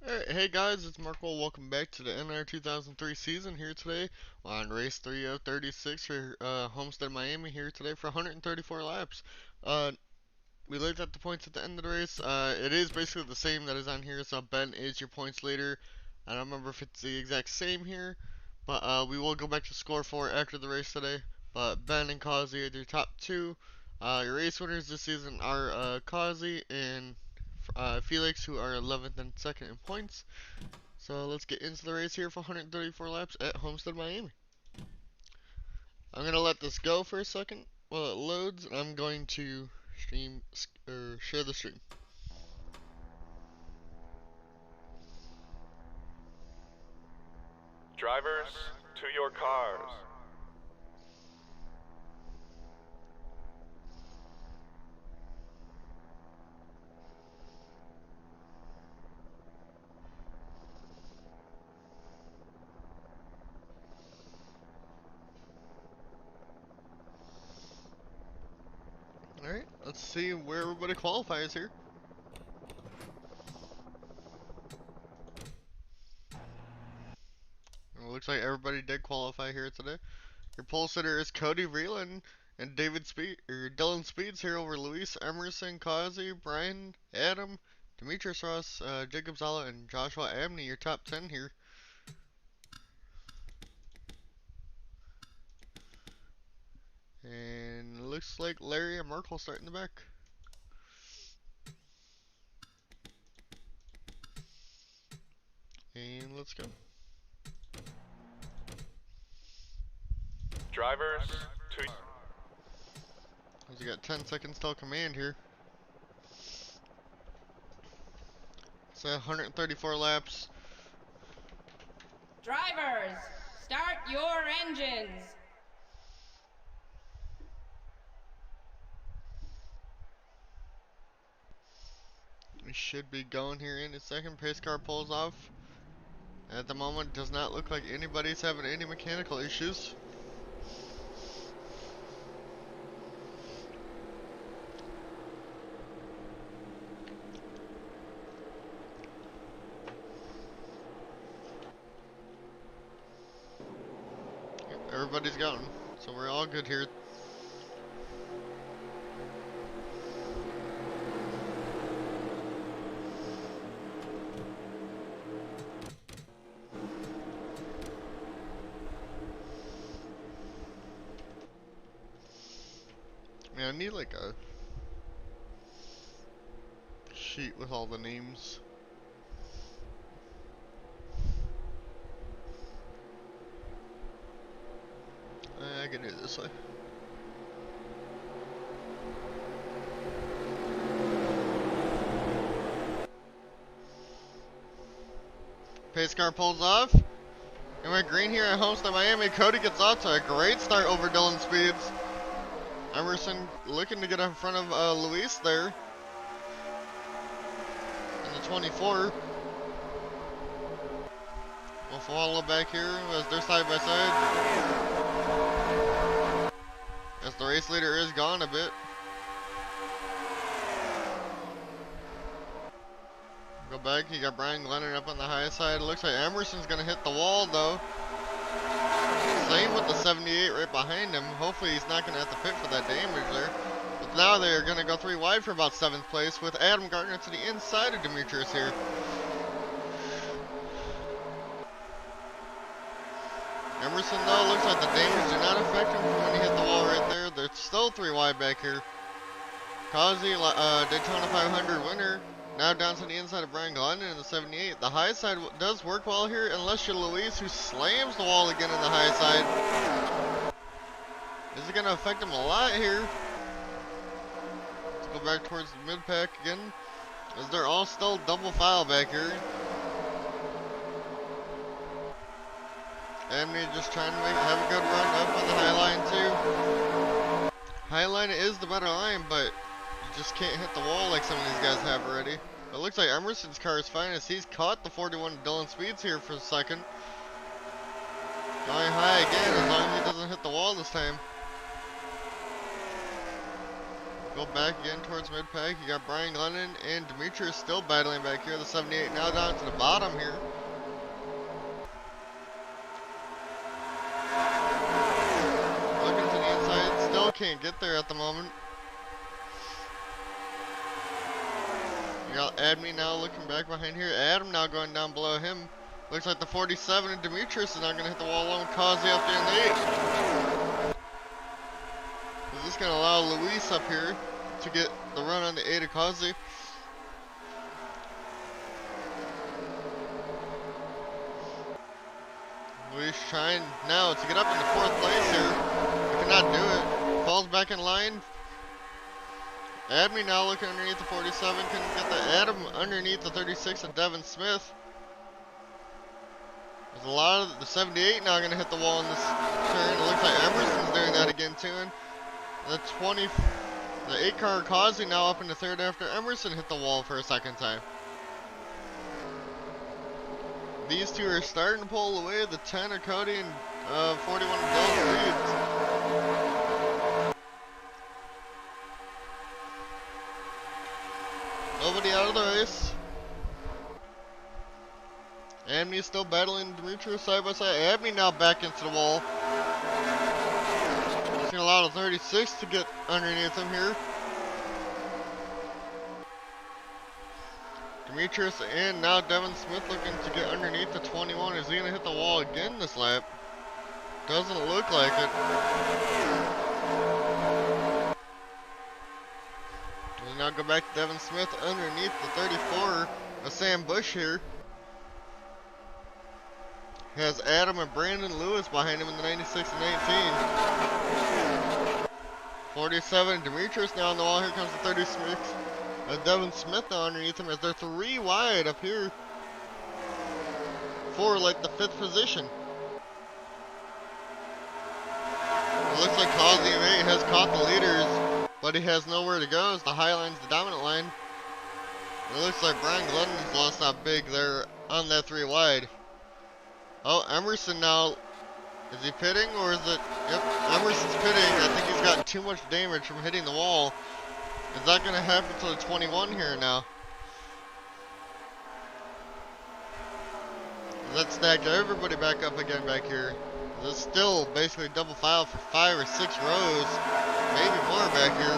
Alright, hey guys, it's Marco. Welcome back to the NR2003 season here today on race 3 of 36 for Homestead, Miami here today for 134 laps. We looked at the points at the end of the race. It is basically the same that is on here, so Ben is your points leader. I don't remember if it's the exact same here, but we will go back to score 4 after the race today. But Ben and Kazi are your top two. Your race winners this season are Kazi and Felix, who are 11th and 2nd in points. So let's get into the race here for 134 laps at Homestead, Miami. I'm going to let this go for a second while it loads, and I'm going to share the stream. Drivers, to your cars. Alright, let's see where everybody qualifies here. It looks like everybody did qualify here today. Your pole sitter is Cody Vreeland and Dylan Speeds here over Luis, Emerson, Kazi, Brian, Adam, Demetrius Ross, Jacob Zala, and Joshua Abney, your top 10 here. And it looks like Larry and Mark will start in the back. And let's go. Drivers, to... We got 10 seconds till command here. So 134 laps. Drivers, start your engines. We should be going here in a second. Pace car pulls off. At the moment, does not look like anybody's having any mechanical issues. Everybody's going, so we're all good here. Man, I need like a sheet with all the names. I can do it this way. Pace car pulls off. And we're green here at Homestead, Miami. Cody gets off to a great start over Dylan Speeds. Emerson looking to get in front of Luis there. In the 24. We'll follow back here as they're side by side. As the race leader is gone a bit. Go back, you got Brian Glennon up on the high side. Looks like Emerson's gonna hit the wall though. Same with the 78 right behind him. Hopefully he's not gonna have to pit for that damage there. But now they're gonna go 3 wide for about 7th place with Adam Gardner to the inside of Demetrius here. Emerson though, looks like the damage did not affect him from when he hit the wall right there. They're still 3 wide back here. Kazi, Daytona 500 winner, now down to the inside of Brian Glennon in the 78. The high side does work well here, unless you're Luis, who slams the wall again in the high side. This is going to affect him a lot here. Let's go back towards the mid-pack again, as they're all still double file back here. Abney just trying to have a good run up on the high line too. High line is the better line, but you just can't hit the wall like some of these guys have already. It looks like Emerson's car is fine as he's caught the 41 Dylan Speeds here for a second. Going high again as long as he doesn't hit the wall this time. go back again towards mid-pack. You got Brian Glennon and Demetrius still battling back here. The 78 now down to the bottom here. Looking to the inside, still can't get there at the moment. You got Admi now looking back behind here. Adam now going down below him. Looks like the 47 and Demetrius is now going to hit the wall alone. Kazi up there in the 8. Is this going to allow Luis up here to get the run on the 8 of Kazi? Luis trying now to get up into 4th place here. He cannot do it. Falls back in line. Admi now looking underneath the 47. Couldn't get the Adam underneath the 36 of Devin Smith. There's a lot of the 78 now going to hit the wall in this turn. It looks like Emerson's doing that again too. And the 8 car Kazi now up into 3rd after Emerson hit the wall for a 2nd time. These two are starting to pull away. The 10 of Cody and 41 of Dylan leads. Nobody out of the race. Abney still battling Demetrius side by side. Abney now back into the wall. He's gonna allow the 36 to get underneath him here. Demetrius and now Devin Smith looking to get underneath the 21. Is he gonna hit the wall again this lap? Doesn't look like it. We'll now go back to Devin Smith underneath the 34 of Sam Bush here. Has Adam and Brandon Lewis behind him in the 96 and 18. 47, Demetrius now on the wall. Here comes the 36. Devin Smith now underneath him as they're 3 wide up here for like the 5th position. It looks like Kazi and 8 has caught the leaders, but he has nowhere to go as the high line's the dominant line. It looks like Brian Glennon's lost that big there on that 3 wide. Oh, Emerson now, is he pitting or is it? Yep, Emerson's pitting. I think he's gotten too much damage from hitting the wall. Is that going to happen to the 21 here now? Does that stack everybody back up again back here? There's still basically double file for 5 or 6 rows, maybe more back here.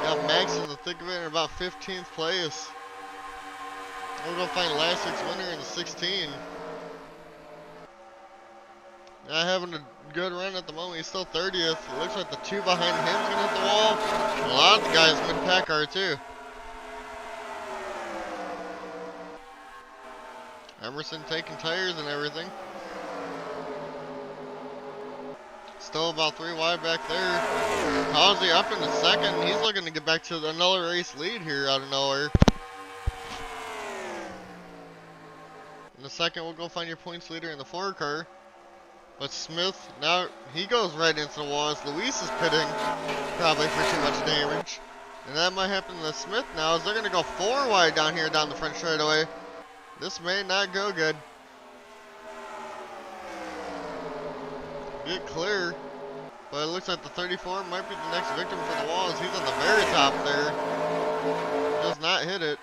Got Max in the thick of it in about 15th place. We're going to find last week's winner in the 16. Not having a good run at the moment. He's still 30th. It looks like the 2 behind him is going to hit the wall. A lot of the guys mid-pack are too. Emerson taking tires and everything. Still about 3 wide back there. Kazi up in the 2nd. He's looking to get back to another race lead here out of nowhere. In the 2nd, we'll go find your points leader in the 4 car. But Smith, now he goes right into the wall as Luis is pitting, probably for too much damage. And that might happen to Smith now as they're going to go 4 wide down here down the front straightaway. This may not go good. Get clear. But it looks like the 34 might be the next victim for the wall as he's on the very top there. Does not hit it.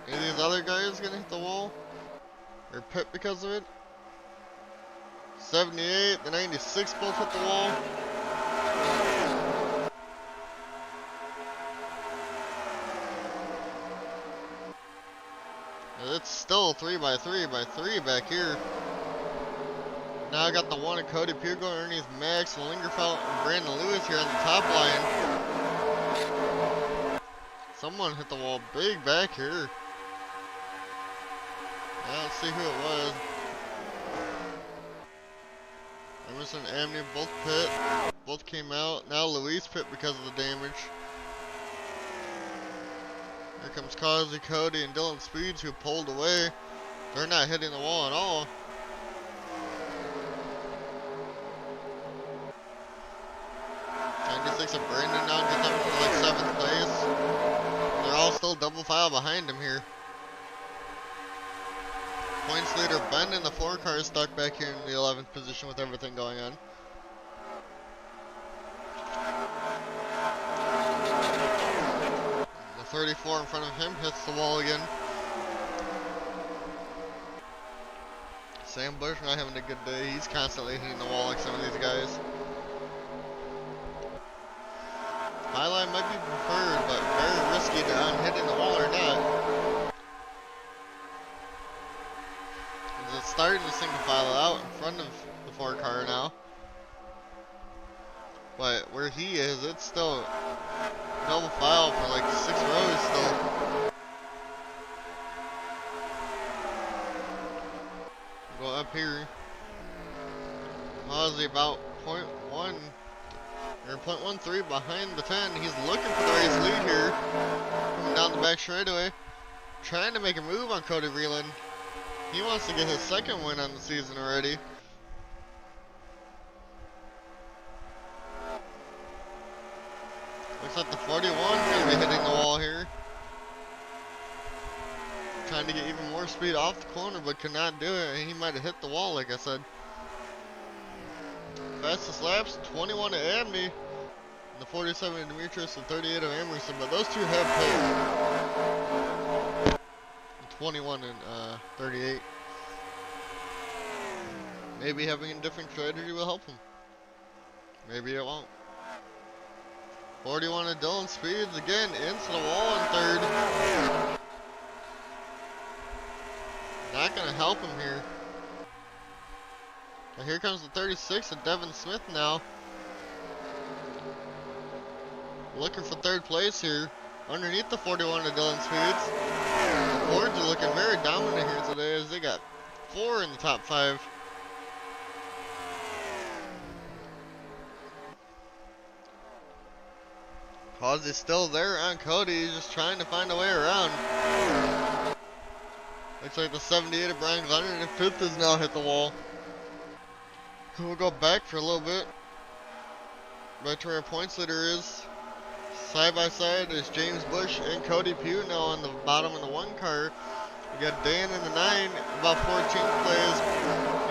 Any of these other guys going to hit the wall? Or pit because of it. 78, the 96 both hit the wall. And it's still 3 by 3 by 3 back here. Now I got the 1 of Cody Pugh going underneath Max and Lingerfeld and Brandon Lewis here on the top line. Someone hit the wall big back here. Let's see who it was. Emerson and Amney both pit. Both came out. Now Luis pit because of the damage. Here comes Kazi, Cody, and Dylan Speeds who pulled away. They're not hitting the wall at all. And Brandon now gets up to like 7th place. They're all still double file behind him here. Points leader Ben in the 4 car is stuck back here in the 11th position with everything going on. 34 in front of him hits the wall again. Sam Bush not having a good day. He's constantly hitting the wall like some of these guys. Highline might be preferred, but very risky on hitting the wall or not. It's starting to single file out in front of the 4 car now. But where he is, it's still double file for like 6 rows still. Go up here. Ozzy about 0.1 or 0.13 behind the 10. He's looking for the race lead here. Coming down the back straightaway. Trying to make a move on Cody Vreeland. He wants to get his 2nd win on the season already. Looks like the 41 is going to be hitting the wall here. Trying to get even more speed off the corner, but could not do it. He might have hit the wall, like I said. Fastest laps, 21 to Abney. And the 47 of Demetrius and 38 of Emerson, but those two have paid. 21 and 38. Maybe having a different strategy will help him. Maybe it won't. 41 of Dylan Speeds again into the wall in 3rd. Not gonna help him here. But here comes the 36 of Devin Smith now. Looking for 3rd place here. Underneath the 41 of Dylan Speeds. The Fords are looking very dominant here today as they got 4 in the top 5. Cause is still there on Cody, he's just trying to find a way around. Looks like the 78 of Brian Glennon and 5th has now hit the wall. We'll go back for a little bit. Right to where our points leader is. Side by side is James Bush and Cody Pugh now on the bottom of the 1 car. You got Dan in the 9, about 14th place.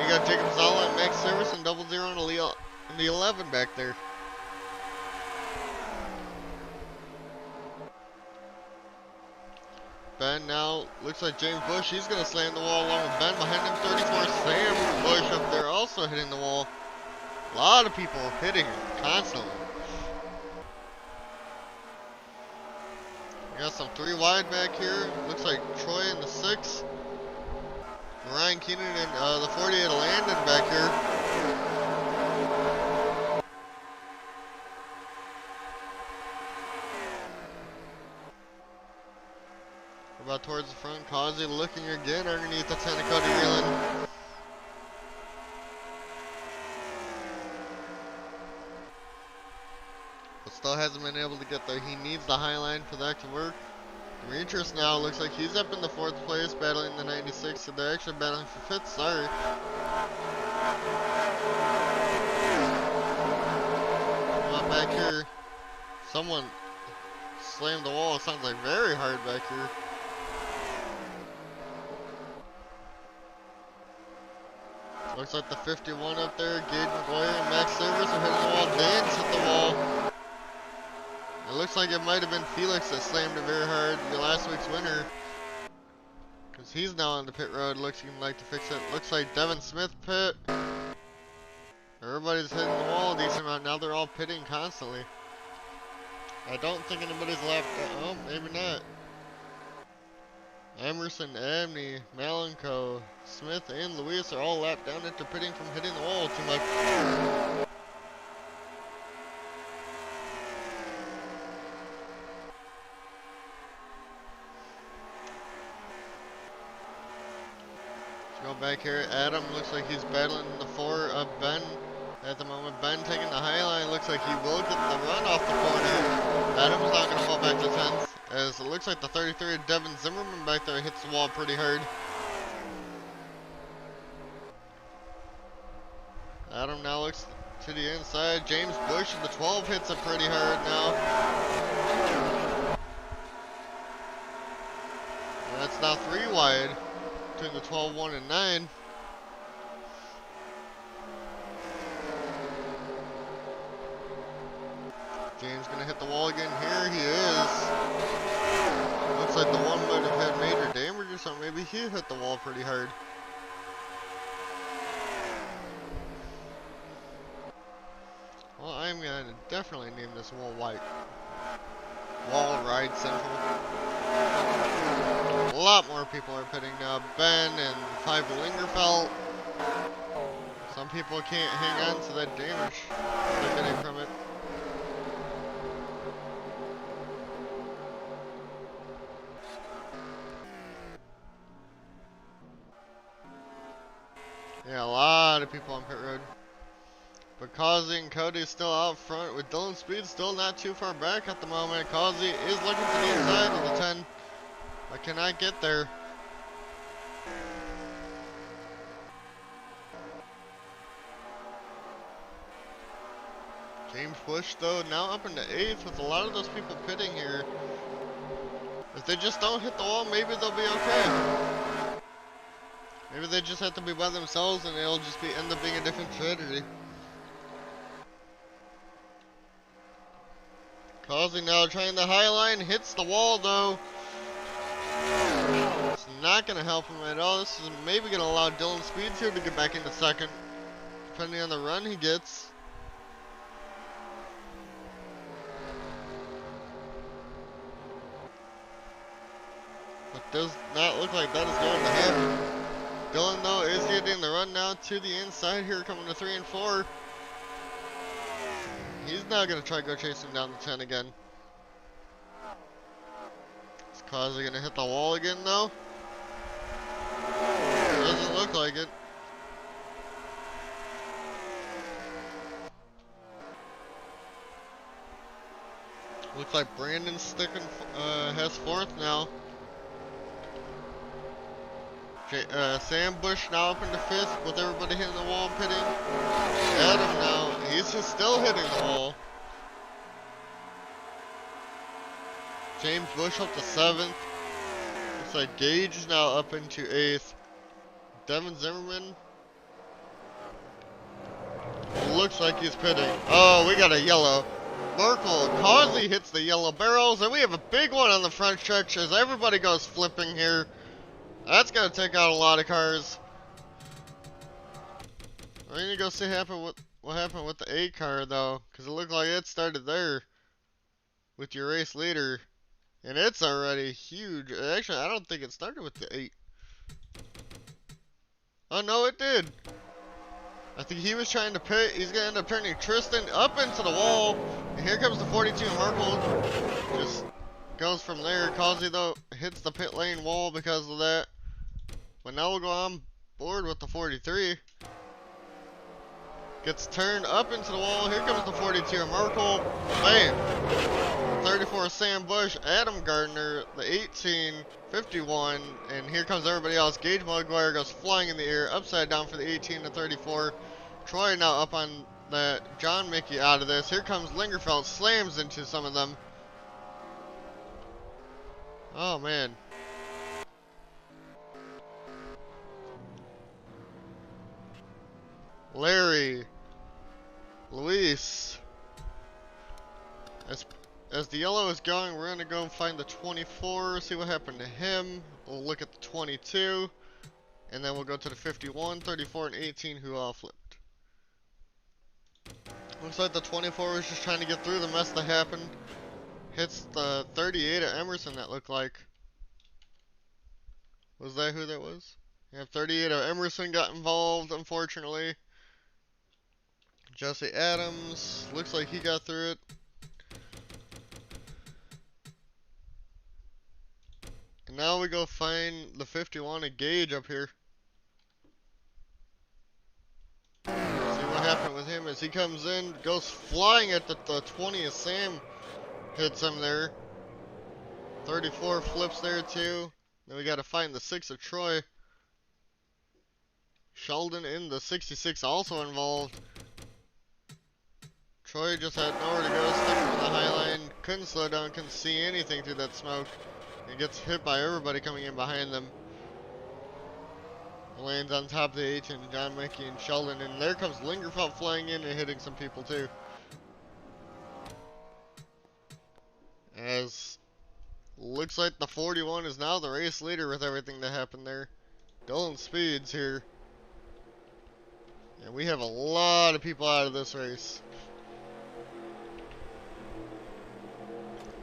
You got Jacob Zala and Max Service and 00 in the 11 back there. Ben now looks like James Bush. He's going to slam the wall along with Ben. Behind him, 34. Sam Bush up there also hitting the wall. A lot of people hitting him constantly. We got some 3 wide back here. Looks like Troy in the 6. Ryan Keenan and the 48 Landon back here. About towards the front, Causey looking again underneath the 10 of Cody Vreeland. But still hasn't been able to get there. He needs the high line for that to work. Demetrius now looks like he's up in the 4th place battling the 96, so they're actually battling for 5th, sorry. Come back here. Someone slammed the wall, it sounds like very hard back here. Looks like the 51 up there, Gage McGuire and Max Service are hitting the wall. Dan's hit the wall. It looks like it might have been Felix that slammed it very hard, the last week's winner. Because he's now on the pit road, looking like to fix it. Looks like Devin Smith pit. Everybody's hitting the wall a decent amount. Now they're all pitting constantly. I don't think anybody's left. Oh, maybe not. Emerson, Abney, Malenko, Smith, and Luis are all lapped down after pitting from hitting the wall too much. Let's go back here. Adam looks like he's battling the 4 of Ben at the moment. Ben taking the high line. Looks like he will get the run off the corner. Adam's not going to fall back to 10th. As it looks like the 33 Devin Zimmerman back there hits the wall pretty hard. Adam now looks to the inside. James Bush in the 12 hits it pretty hard now. And that's now 3 wide between the 12, 1, and 9. James gonna hit the wall again here. He is. Looks like the one might have had major damage or something. Maybe he hit the wall pretty hard. Well, I'm gonna definitely name this wall white. Wall Ride Central. A lot more people are pitting now. Ben and 5 Lingerfelt. Some people can't hang on to that damage they're getting from it. Yeah, a lot of people on pit road. But Causey and Cody still out front with Dylan Speed still not too far back at the moment. Causey is looking to the inside of the 10, but cannot get there. James Bush though now up into 8th with a lot of those people pitting here. If they just don't hit the wall, maybe they'll be okay. Maybe they just have to be by themselves and it'll just end up being a different strategy. Causey now trying the high line, hits the wall though. It's not going to help him at all. This is maybe going to allow Dylan Speed here to get back into 2nd, depending on the run he gets. But does not look like that is going to happen. Dylan though is getting the run now to the inside here, coming to 3 and 4. He's now going to try to go chasing down the 10 again. Is Causey going to hit the wall again though? Doesn't look like it. Looks like Brandon's sticking, has 4th now. Sam Bush now up into 5th with everybody hitting the wall and pitting. Adam now, he's just still hitting the wall. James Bush up to 7th. Looks like Gage is now up into 8th. Devin Zimmerman. Looks like he's pitting. Oh, we got a yellow. Merkel, Causey hits the yellow barrels, and we have a big one on the front stretch as everybody goes flipping here. That's gonna take out a lot of cars. I need to go see what happened with the 8 car though, because it looked like it started there with your race leader, and it's already huge. Actually, I don't think it started with the 8. Oh no, it did. I think he was trying to pit. He's gonna end up turning Tristan up into the wall, and here comes the 42 Merkel. Just goes from there. Causey though hits the pit lane wall because of that. But now we'll go on board with the 43. Gets turned up into the wall. Here comes the 42 Merkel. Bam! 34 Sam Bush, Adam Gardner, the 18, 51, and here comes everybody else. Gage McGuire goes flying in the air, upside down for the 18 to 34. Troy now up on that. John Mickey out of this. Here comes Lingerfelt, slams into some of them. Oh man. Larry, Luis. As the yellow is going, we're going to go and find the 24, see what happened to him. We'll look at the 22, and then we'll go to the 51, 34, and 18 who all flipped. Looks like the 24 was just trying to get through the mess that happened. Hits the 38 at Emerson, that looked like. Was that who that was? Yeah, 38 at Emerson got involved, unfortunately. Jesse Adams, looks like he got through it. And now we go find the 51 at Gage up here. See what happened with him as he comes in, goes flying at the 20 as Sam hits him there. 34 flips there too. Then we got to find the 6 of Troy. Sheldon in the 66 also involved. Troy just had nowhere to go, stuck in the high line, couldn't slow down, couldn't see anything through that smoke. And gets hit by everybody coming in behind them. Lands on top of the 18, John Mickey and Sheldon, and there comes Lingerfelt flying in and hitting some people too. As Looks like the 41 is now the race leader with everything that happened there. Dylan Speed's here. And we have a lot of people out of this race.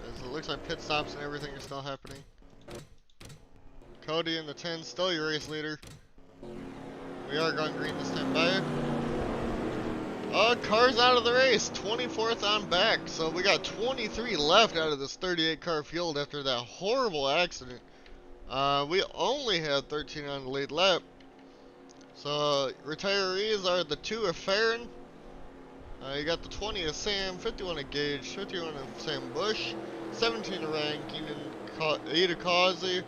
As it looks like pit stops and everything are still happening. Cody in the 10, still your race leader. We are going green this time by. Car's out of the race. 24th on back. So we got 23 left out of this 38 car field after that horrible accident. We only had 13 on the lead lap. So retirees are the 2 of Farron. You got the 20 of Sam, 51 of Gage, 51 of Sam Bush, 17 of Ryan Keenan, 8 of Causey,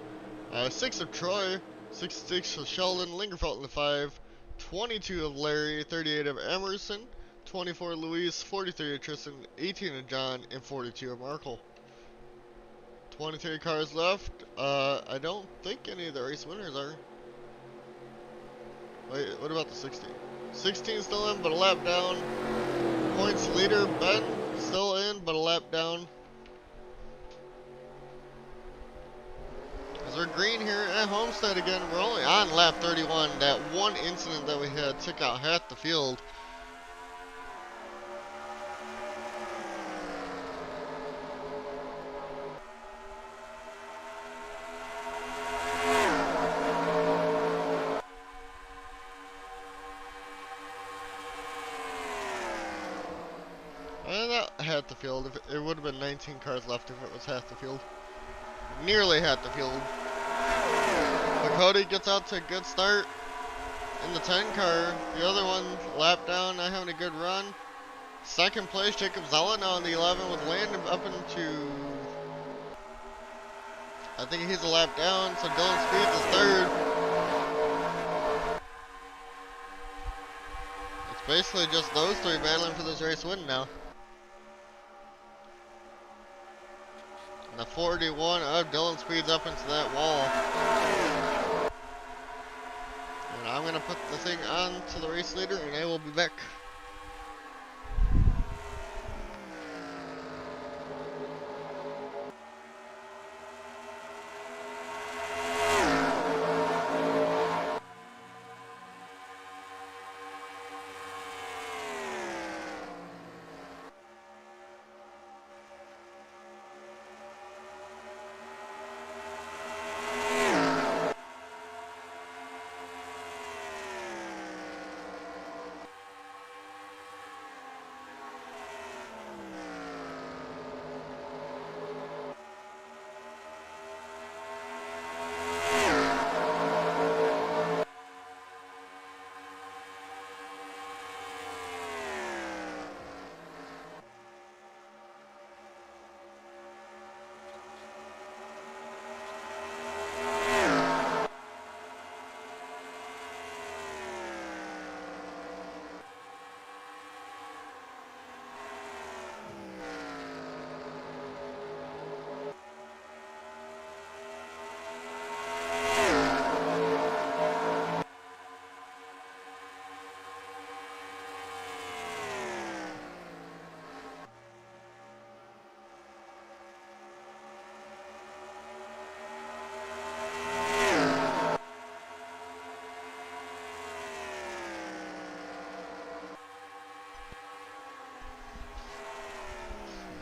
6 of Troy, 66 of Sheldon, Lingerfelt in the 5, 22 of Larry, 38 of Emerson, 24 of Luis, 43 of Tristan, 18 of John, and 42 of Markle. 23 cars left. I don't think any of the race winners are. Wait, what about the 16? 16 still in, but a lap down. Points leader, Ben, still in, but a lap down. As we're green here at Homestead again, we're only on lap 31. That one incident that we had took out half the field. Half the field. If it would have been 19 cars left if it was half the field. Nearly half the field. But Cody gets out to a good start in the 10 car. The other one lap down, not having a good run. Second place, Jacob Zella now in the 11 with Landon up into, I think he's a lap down, so Dylan Speeds is third. It's basically just those 3 battling for this race win now. And the 41 of Dylan Speeds up into that wall. And I'm going to put the thing on to the race leader and I will be back.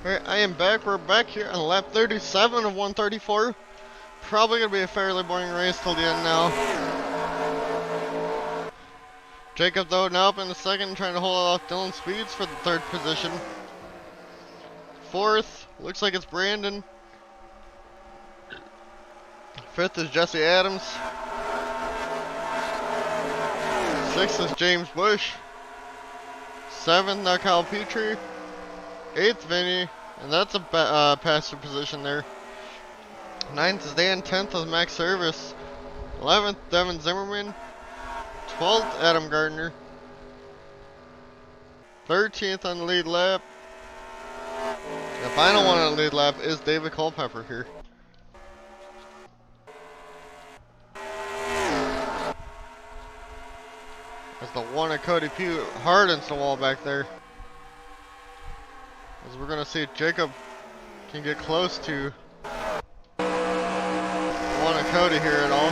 Alright, I am back. We're back here on lap 37 of 134. Probably going to be a fairly boring race till the end now. Jacob, though, now up in the second, trying to hold off Dylan Speeds for the 3rd position. 4th, looks like it's Brandon. 5th is Jesse Adams. 6th is James Bush. 7th, now Kyle Petrie. 8th, Vinny, and that's a passenger position there. 9th is Dan, 10th is Max Service. 11th, Devin Zimmerman. 12th, Adam Gardner. 13th on the lead lap. The final one on the lead lap is David Culpepper here. As the one of Cody Pugh hardens the wall back there. As we're going to see if Jacob can get close to on a Cody here at all.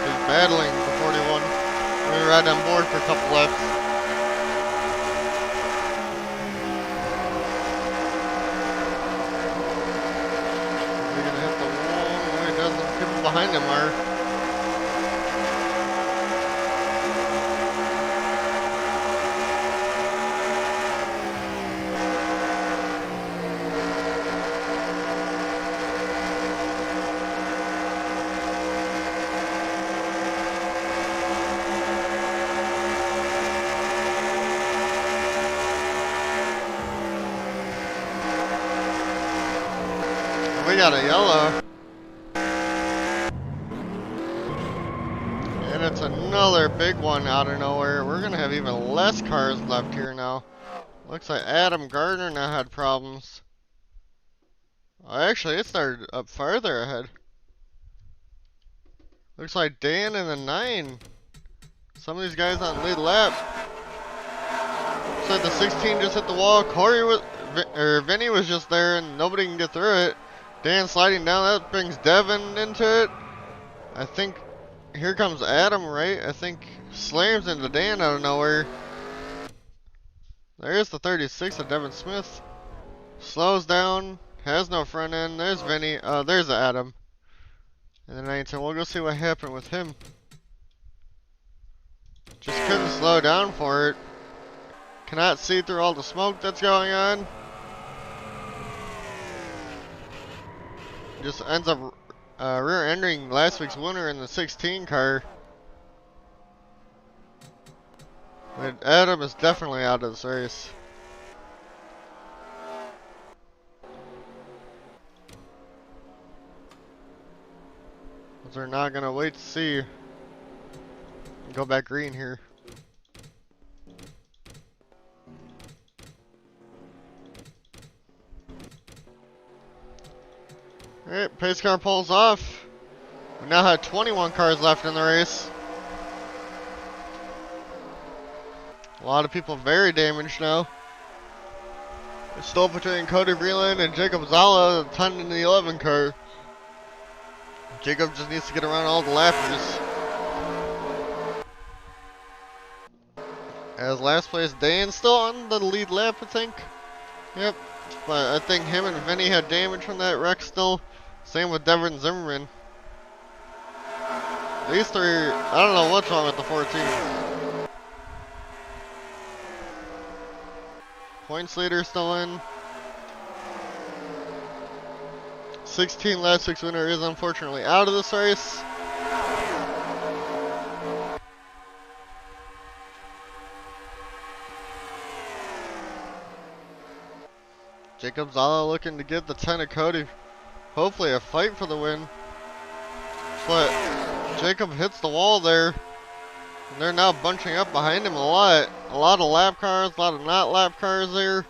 He's battling the 41. We were right on board for a couple laps. Is he gonna hit the wall? No, he doesn't. People behind him are. We got a yellow. And it's another big one out of nowhere. We're gonna have even less cars left here now. Looks like Adam Gardner now had problems. Oh, actually, it started up farther ahead. Looks like Dan in the 9. Some of these guys on lead lap. Looks like the 16 just hit the wall. Corey was, or Vinny was just there and nobody can get through it. Dan sliding down, that brings Devin into it. I think, here comes Adam, right? I think slams into Dan out of nowhere. There's the 36 of Devin Smith. Slows down, has no front end. There's Vinny, there's Adam. And the 19, we'll go see what happened with him. Just couldn't slow down for it. Cannot see through all the smoke that's going on. Just ends up rear-ending last week's winner in the 16 car. But Adam is definitely out of this race. They're not gonna wait to see. Go back green here. Alright, pace car pulls off. We now have 21 cars left in the race. A lot of people very damaged now. It's still between Cody Vreeland and Jacob Zala, the 10 and the 11 car. Jacob just needs to get around all the lappers. As last place, Dan's still on the lead lap, I think. Yep. But I think him and Vinny had damage from that wreck still. Same with Devin Zimmerman. These three, I don't know what's wrong with the 14. Points leader still in. 16 last week's winner is unfortunately out of this race. Jacob Zala looking to give the 10 of Cody hopefully a fight for the win. But Jacob hits the wall there. And they're now bunching up behind him a lot. A lot of lap cars, a lot of not lap cars there.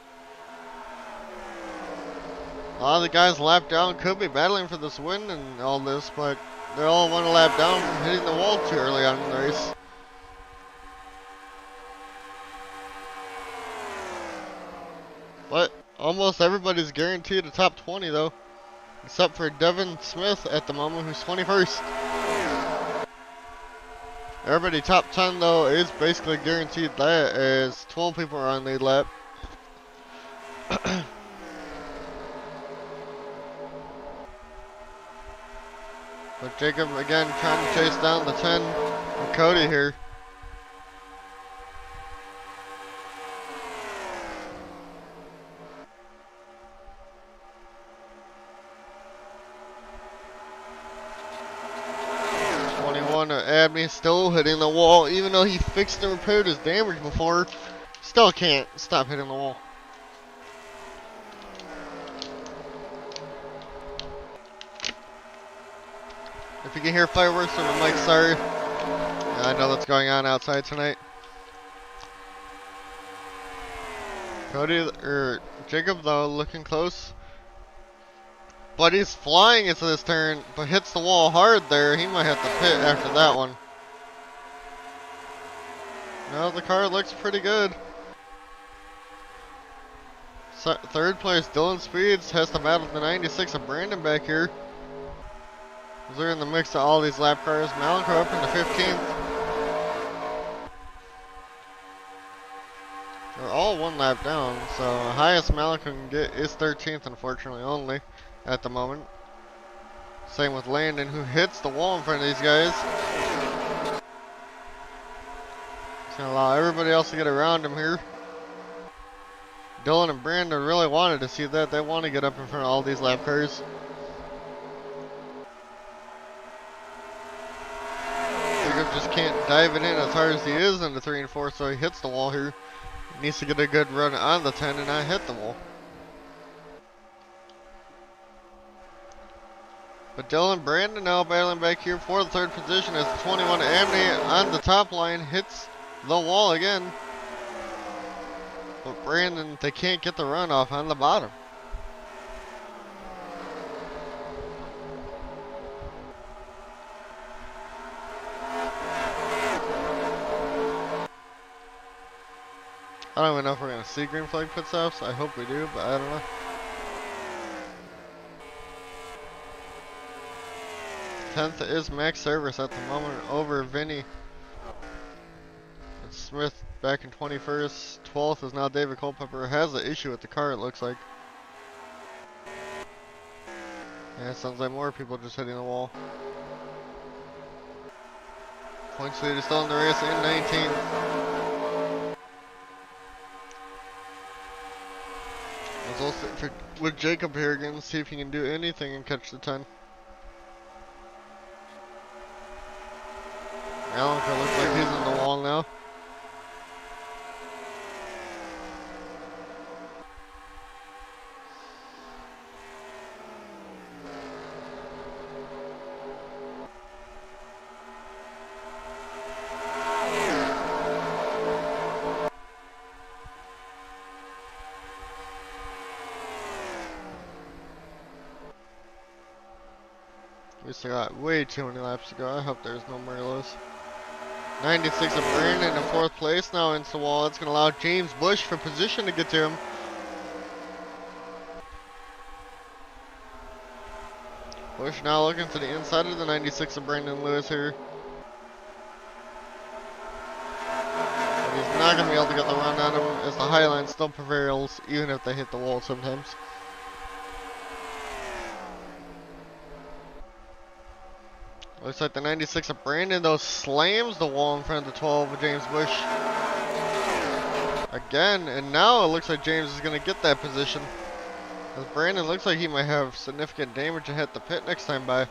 A lot of the guys lap down could be battling for this win and all this, but they're all one lap down from hitting the wall too early on in the race. But almost everybody's guaranteed a top 20 though, except for Devin Smith at the moment, who's 21st. Everybody top 10 though is basically guaranteed that, as 12 people are on lead lap. But Jacob again trying to chase down the 10 and Cody here. Abney still hitting the wall, even though he fixed and repaired his damage before. Still can't stop hitting the wall. If you can hear fireworks from the mic, sorry. I know that's going on outside tonight. Cody, or Jacob though, looking close. But he's flying into this turn, but hits the wall hard there. He might have to pit after that one. No, the car looks pretty good. Third place, Dylan Speeds has to battle the 96 of Brandon back here. They're in the mix of all these lap cars. Malico up into 15th. They're all one lap down, so the highest Malico can get is 13th, unfortunately, only at the moment. Same with Landon, who hits the wall in front of these guys. It's gonna allow everybody else to get around him here. Dylan and Brandon really wanted to see that. They want to get up in front of all these lap cars. Jacob just can't dive it in as hard as he is into 3 and 4, so he hits the wall here. He needs to get a good run on the 10 and not hit the wall. But Dylan Brandon now battling back here for the 3rd position as the 21 Amity on the top line hits the wall again. But Brandon, they can't get the runoff on the bottom. I don't even know if we're going to see green flag pit stops. I hope we do, but I don't know. 10th is Max Service at the moment over Vinny. It's Smith back in 21st. 12th is now David Culpepper. Has an issue with the car, it looks like. Yeah, it sounds like more people just hitting the wall. Points leader still in the race in 19th. Let's also with Jacob here again, see if he can do anything and catch the 10. Allen looks like he's in the wall now. We still got way too many laps to go. I hope there's no more of those. 96 of Brandon in 4th place now into the wall. It's going to allow James Bush for position to get to him. Bush now looking to the inside of the 96 of Brandon Lewis here. But he's not going to be able to get the run on him as the high line still prevails even if they hit the wall sometimes. Looks like the 96 of Brandon, though, slams the wall in front of the 12 of James Bush. Again, and now it looks like James is going to get that position. As Brandon looks like he might have significant damage to hit the pit next time by.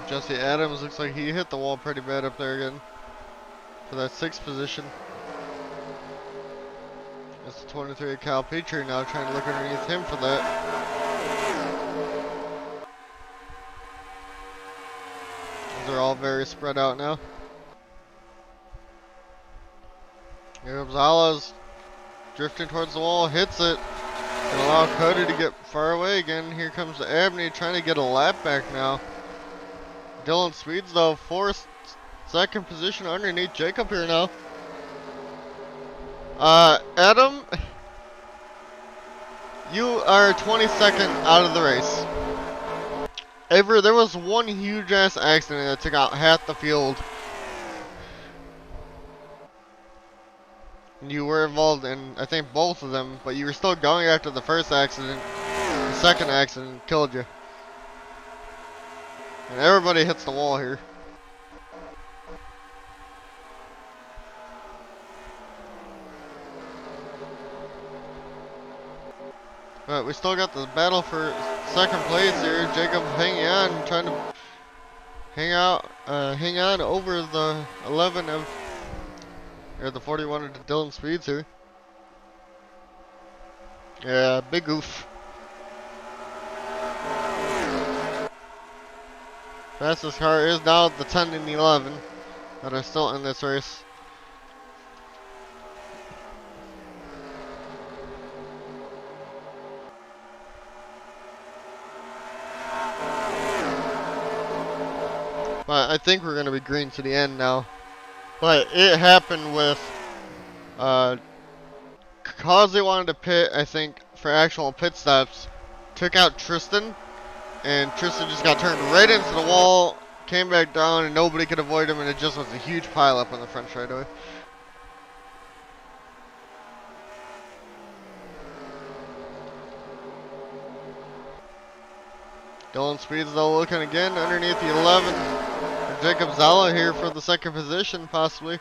Jesse Adams looks like he hit the wall pretty bad up there again for that 6th position. It's the 23 of Kyle Petrie now trying to look underneath him for that. They're all very spread out now. Here comes Alas drifting towards the wall, hits it. Gonna allow Cody to get far away again. Here comes Abney trying to get a lap back now. Dylan Swedes though, 4th, 2nd position underneath Jacob here now. Adam, you are 22nd out of the race. There was one huge ass accident that took out half the field. You were involved in, I think, both of them, but you were still going after the 1st accident. The 2nd accident killed you. And everybody hits the wall here. But we still got the battle for 2nd place here. Jacob hanging on, trying to hang on over the 11 of, or the 41 of Dylan Speeds here. Yeah, big oof. Fastest car is now the 10 and 11. that are still in this race. But I think we're going to be green to the end now. But it happened with, cause they wanted to pit, I think, for actual pit stops, took out Tristan, and Tristan just got turned right into the wall, came back down, and nobody could avoid him, and it just was a huge pileup on the front straightaway. Dylan Speeds though looking again underneath the 11. And Jacob Zala here for the second position, possibly.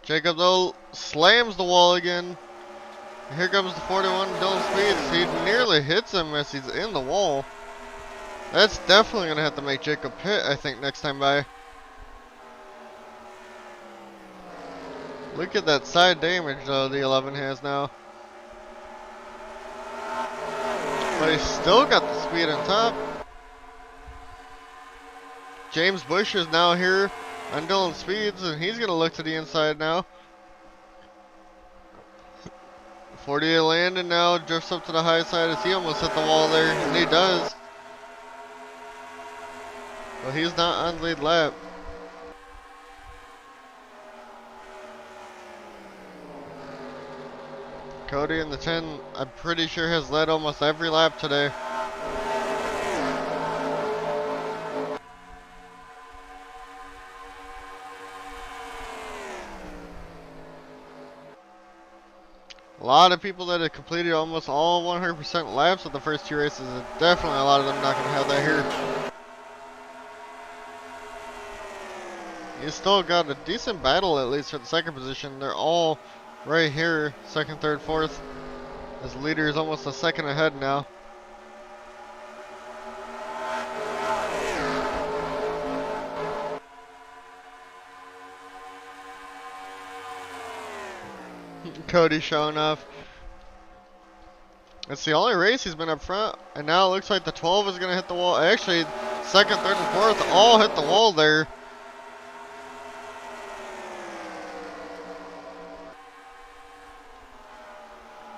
Jacob though slams the wall again. And here comes the 41, Dylan Speeds. He nearly hits him as he's in the wall. That's definitely going to have to make Jacob pit, I think, next time by. Look at that side damage though the 11 has now. But he's still got the speed on top. James Bush is now here on Dylan Speeds, and he's going to look to the inside now. 48 Landon now drifts up to the high side as he almost hit the wall there, and he does. But he's not on lead lap. Cody in the 10, I'm pretty sure has led almost every lap today. A lot of people that have completed almost all 100% laps of the first two races, and definitely a lot of them not going to have that here. He's still got a decent battle at least for the second position. They're all right here, second, third, fourth. His leader is almost a second ahead now. Cody showing off. It's the only race he's been up front, and now it looks like the 12 is going to hit the wall. Actually, second, third, and fourth all hit the wall there.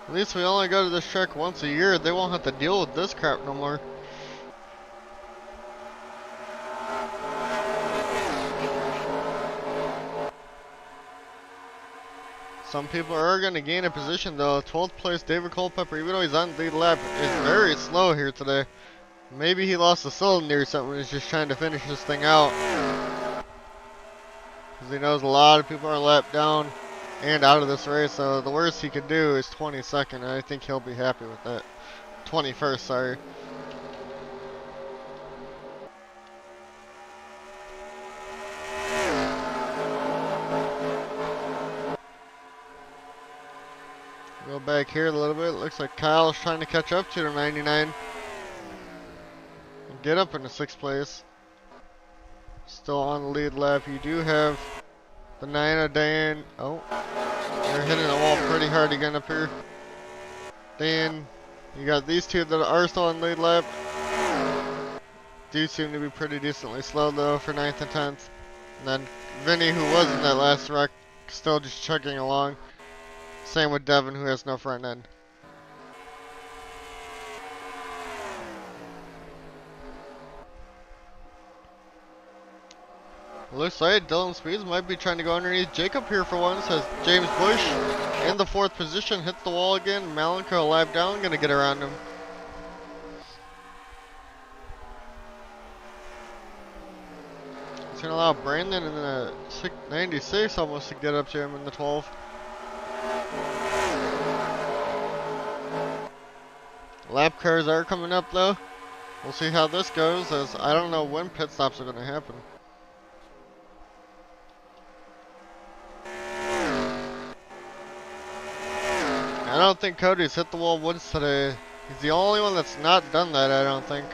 At least we only go to this track once a year. They won't have to deal with this crap no more. Some people are going to gain a position though. 12th place David Culpepper, even though he's on the lead lap, is very slow here today. Maybe he lost a cylinder or something. He's just trying to finish this thing out. Because he knows a lot of people are lapped down and out of this race. So the worst he could do is 22nd. And I think he'll be happy with that. 21st, sorry. Go back here a little bit. Looks like Kyle's trying to catch up to the 99. And get up into 6th place. Still on the lead lap. You do have the 9 of Dan. Oh, they're hitting the wall pretty hard again up here. Dan, you got these two that are still on lead lap. Do seem to be pretty decently slow though for 9th and 10th. And then Vinny, who was in that last wreck, still just chugging along. Same with Devin, who has no front end. Looks like Dylan Speeds might be trying to go underneath Jacob here for once, as James Bush in the 4th position hits the wall again. Malenko a lap down, gonna get around him. He's gonna allow Brandon in the 96 almost to get up to him in the 12. Lap cars are coming up though. We'll see how this goes, as I don't know when pit stops are gonna happen. I don't think Cody's hit the wall once today. He's the only one that's not done that, I don't think.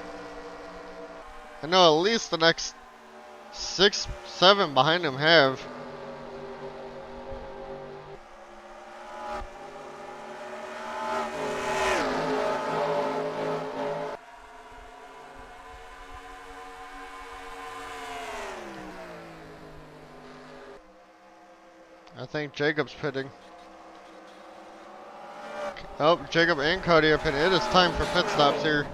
I know at least the next 6, 7 behind him have. I think Jacob's pitting. Oh, Jacob and Cody are pitting. It is time for pit stops here.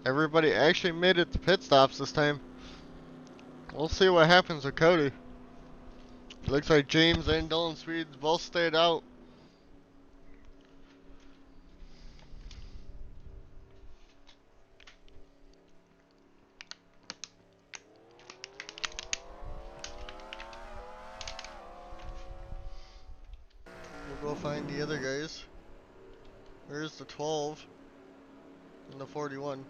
Everybody actually made it to pit stops this time. We'll see what happens with Cody. Looks like James and Dylan Swedes both stayed out. We'll go find the other guys. There's the 12 and the 41.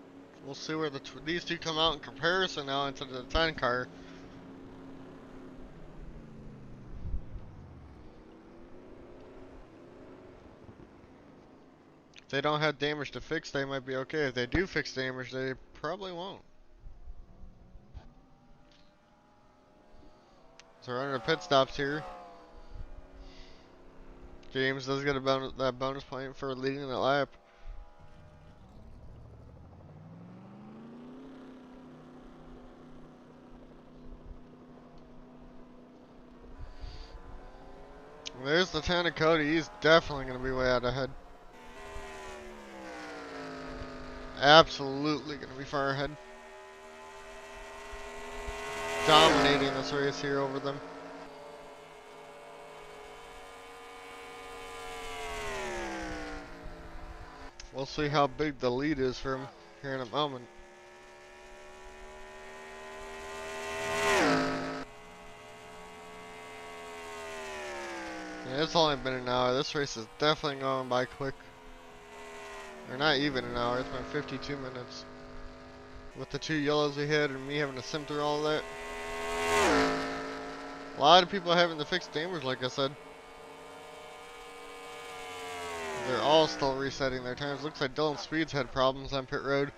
We'll see where these two come out in comparison now into the 10 car. If they don't have damage to fix, they might be okay. If they do fix damage, they probably won't. So we're under the pit stops here. James does get that bonus point for leading the lap. There's the 10 of Cody. He's definitely going to be way out ahead. Absolutely going to be far ahead. Dominating this race here over them. We'll see how big the lead is for him here in a moment. Yeah, it's only been an hour. This race is definitely going by quick. Or not even an hour. It's been 52 minutes. With the 2 yellows we had and me having to sim through all that. A lot of people having to fix damage, like I said. They're all still resetting their times. Looks like Dylan Speeds had problems on pit road.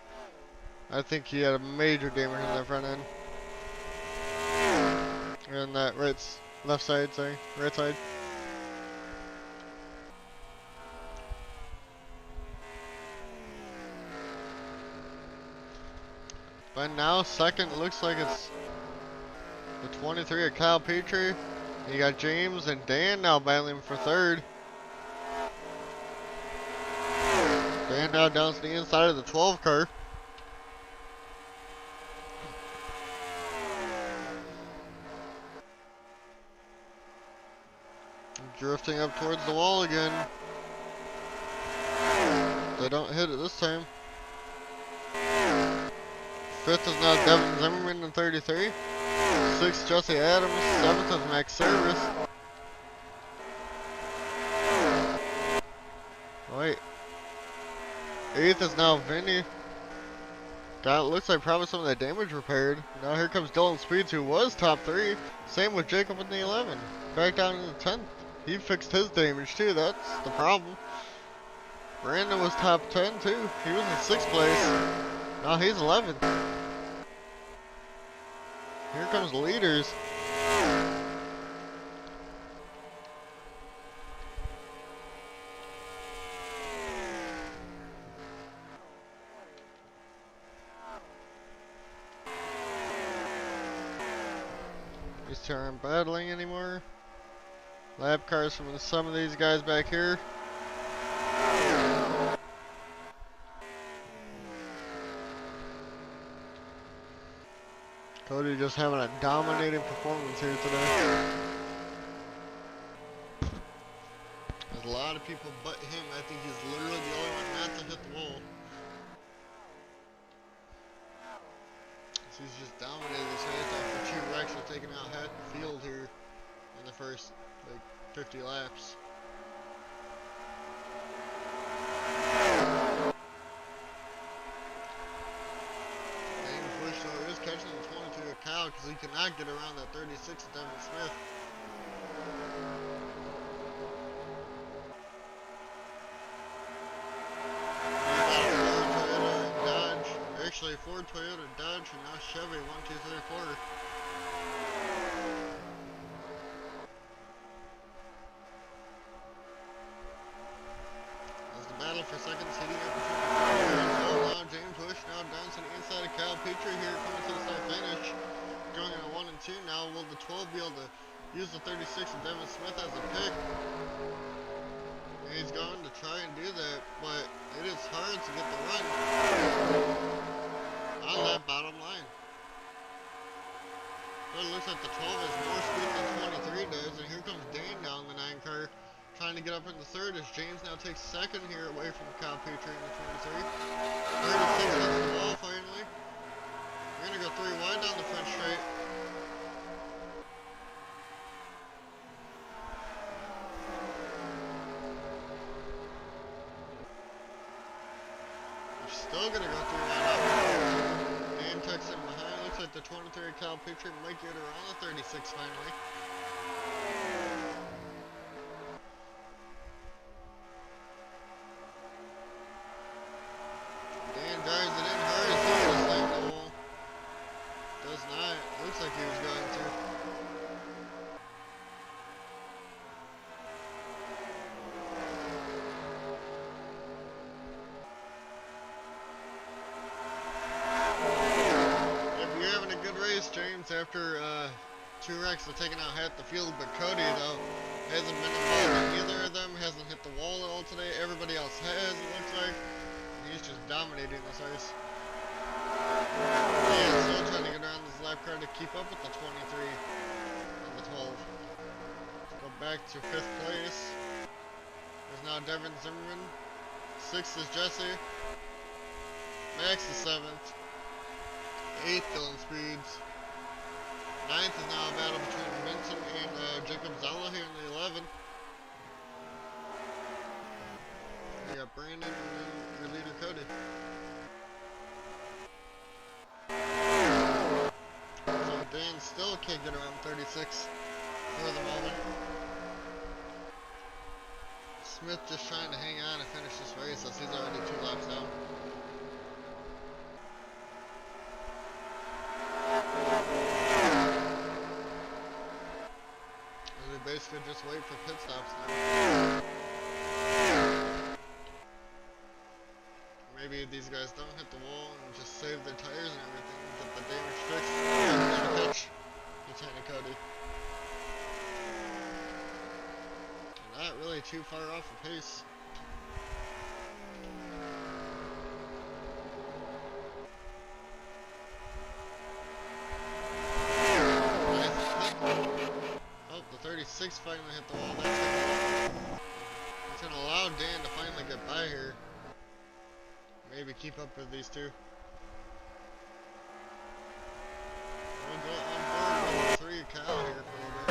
I think he had a major damage on that front end. And that left side, sorry, right side. But now second looks like it's the 23 of Kyle Petrie. You got James and Dan now battling for third. Dan now down to the inside of the 12 car. Drifting up towards the wall again. They don't hit it this time. Fifth is now Devin Zimmerman in 33. Sixth, Jesse Adams. Seventh is Max Service. Wait. Eighth is now Vinny. That looks like probably some of the damage repaired. Now here comes Dylan Speeds, who was top 3. Same with Jacob in the 11. Back down in the 10th. He fixed his damage too. That's the problem. Brandon was top 10 too. He was in 6th place. Now he's 11th. Here comes the leaders. These two aren't battling anymore. Lap cars from some of these guys back here. Cody just having a dominating performance here today. There's a lot of people but him. I think he's literally the only one not to hit the wall. So he's just dominating this race after 2 wrecks are taking out half the field here in the first like 50 laps. Is catching the 22 of Kyle because he cannot get around that 36 of Devin Smith. Toyota and Dodge, actually Ford, Toyota, Dodge, and now Chevy 1, 2, 3, 4. As the battle battle for second seating opportunity. So now James Bush now down to the inside of Kyle Petrie here, coming to the start finish. Going in a 1 and 2 now. Will the 12 be able to use the 36 of Devin Smith as a pick? And he's going to try and do that, but it is hard to get the run on that bottom line. But it looks like the 12 has more speed than 23 does, and here comes Dan down the 9 car, trying to get up in the third as James now takes second here away from Kyle Petrie in the 23. 36 hits the wall finally. We're going to go 3 wide down the front straight. We're still going to go 3 wide out. Dan tucks in behind. Looks like the 23 Kyle Petrie might get around the 36 finally. Dan drives it in hard. He's going to slam the wall. Does not. Looks like he was going to. If you're having a good race, James, after 2 wrecks have taken out half the field, but Cody, though, hasn't been involved in either of them, hasn't hit the wall at all today. Everybody else has, it looks like. He's just dominating this race. Yeah, still trying to get around this lap car to keep up with the 23 and the 12. Let's go back to 5th place. There's now Devin Zimmerman. 6th is Jesse. Max is 7th. 8th, Dylan Speeds. 9th is now a battle between Vincent and Jacob Zella here in the 11. We got Brandon and then your leader Cody. So Dan still can't get around 36 for the moment. Smith just trying to hang on and finish this race as he's already 2 laps down. Basically just wait for pit stops now. Maybe these guys don't hit the wall and just save their tires and everything and get the damage fixed and catch Lieutenant Cody. And not really too far off the pace. Oh, the 36 finally hit the wall. That's gonna allow Dan to finally get by here. Maybe keep up with these two. We'll go on board with 3 Cal here for a little bit.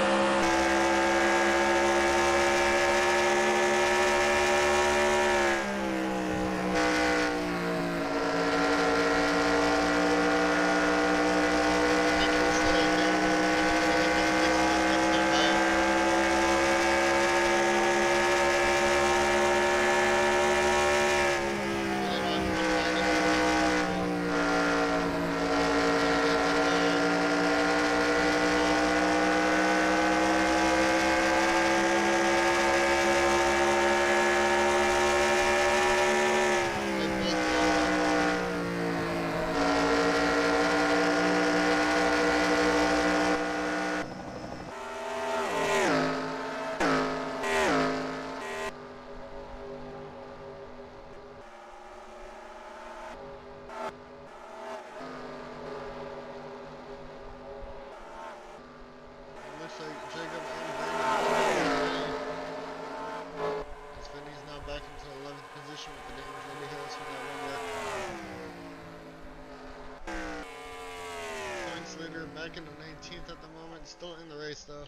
Back in the 19th at the moment, still in the race though.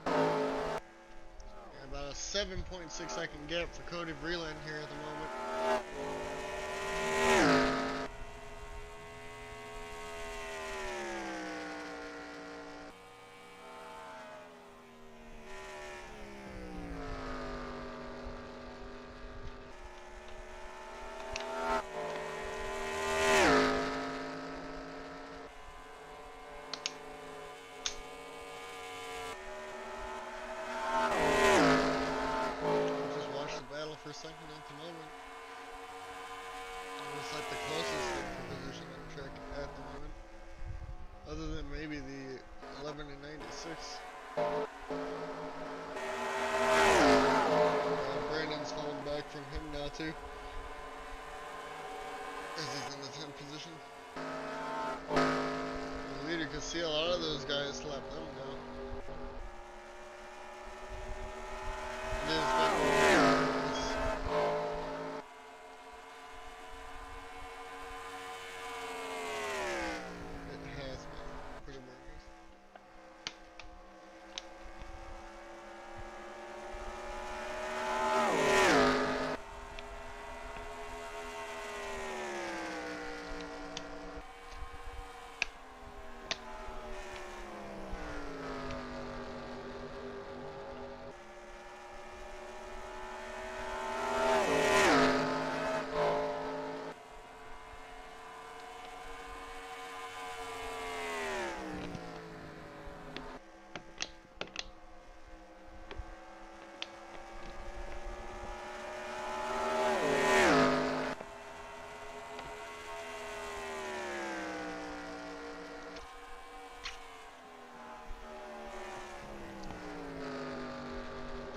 Yeah, about a 7.6 second gap for Cody Vreeland here at the moment. second at the moment. It's like the closest thing for position on track at the moment. Other than maybe the 11 and 96. Brandon's falling back from him now too. As he's in the 10th position. The leader can see a lot of those guys slap them now. It is it has been pretty murderous.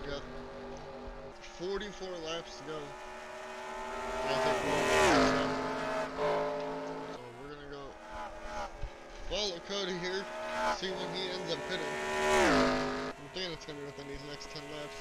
We got 44 laps to go. I think so we're gonna go follow Cody here, see when he ends up pitting. I'm thinking it's gonna be within these next 10 laps.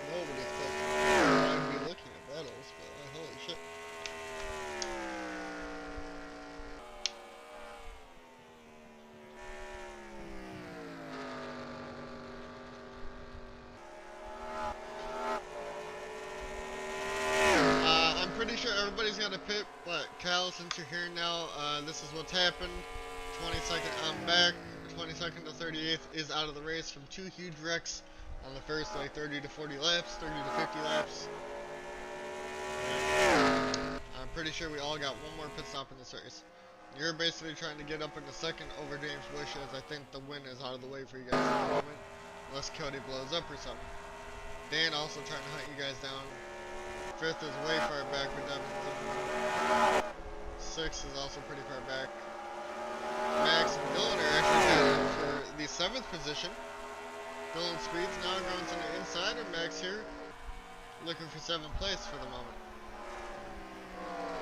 Nobody's close to I'd be looking at battles, but holy shit. I'm pretty sure everybody's got a pit, but Cal, since you're here now, this is what's happened. 22nd, I'm back. 22nd to 38th is out of the race from two huge wrecks on the first, like 30 to 40 laps, 30 to 50 laps. I'm pretty sure we all got one more pit stop in this race. You're basically trying to get up into second over James Bush, as I think the win is out of the way for you guys at the moment, unless Cody blows up or something. Dan also trying to hunt you guys down. Fifth is way far back for Devin. Sixth is also pretty far back. Max and Dylan are actually battling for the 7th position. Dylan Speed's now going to the inside, and Max here looking for 7th place for the moment.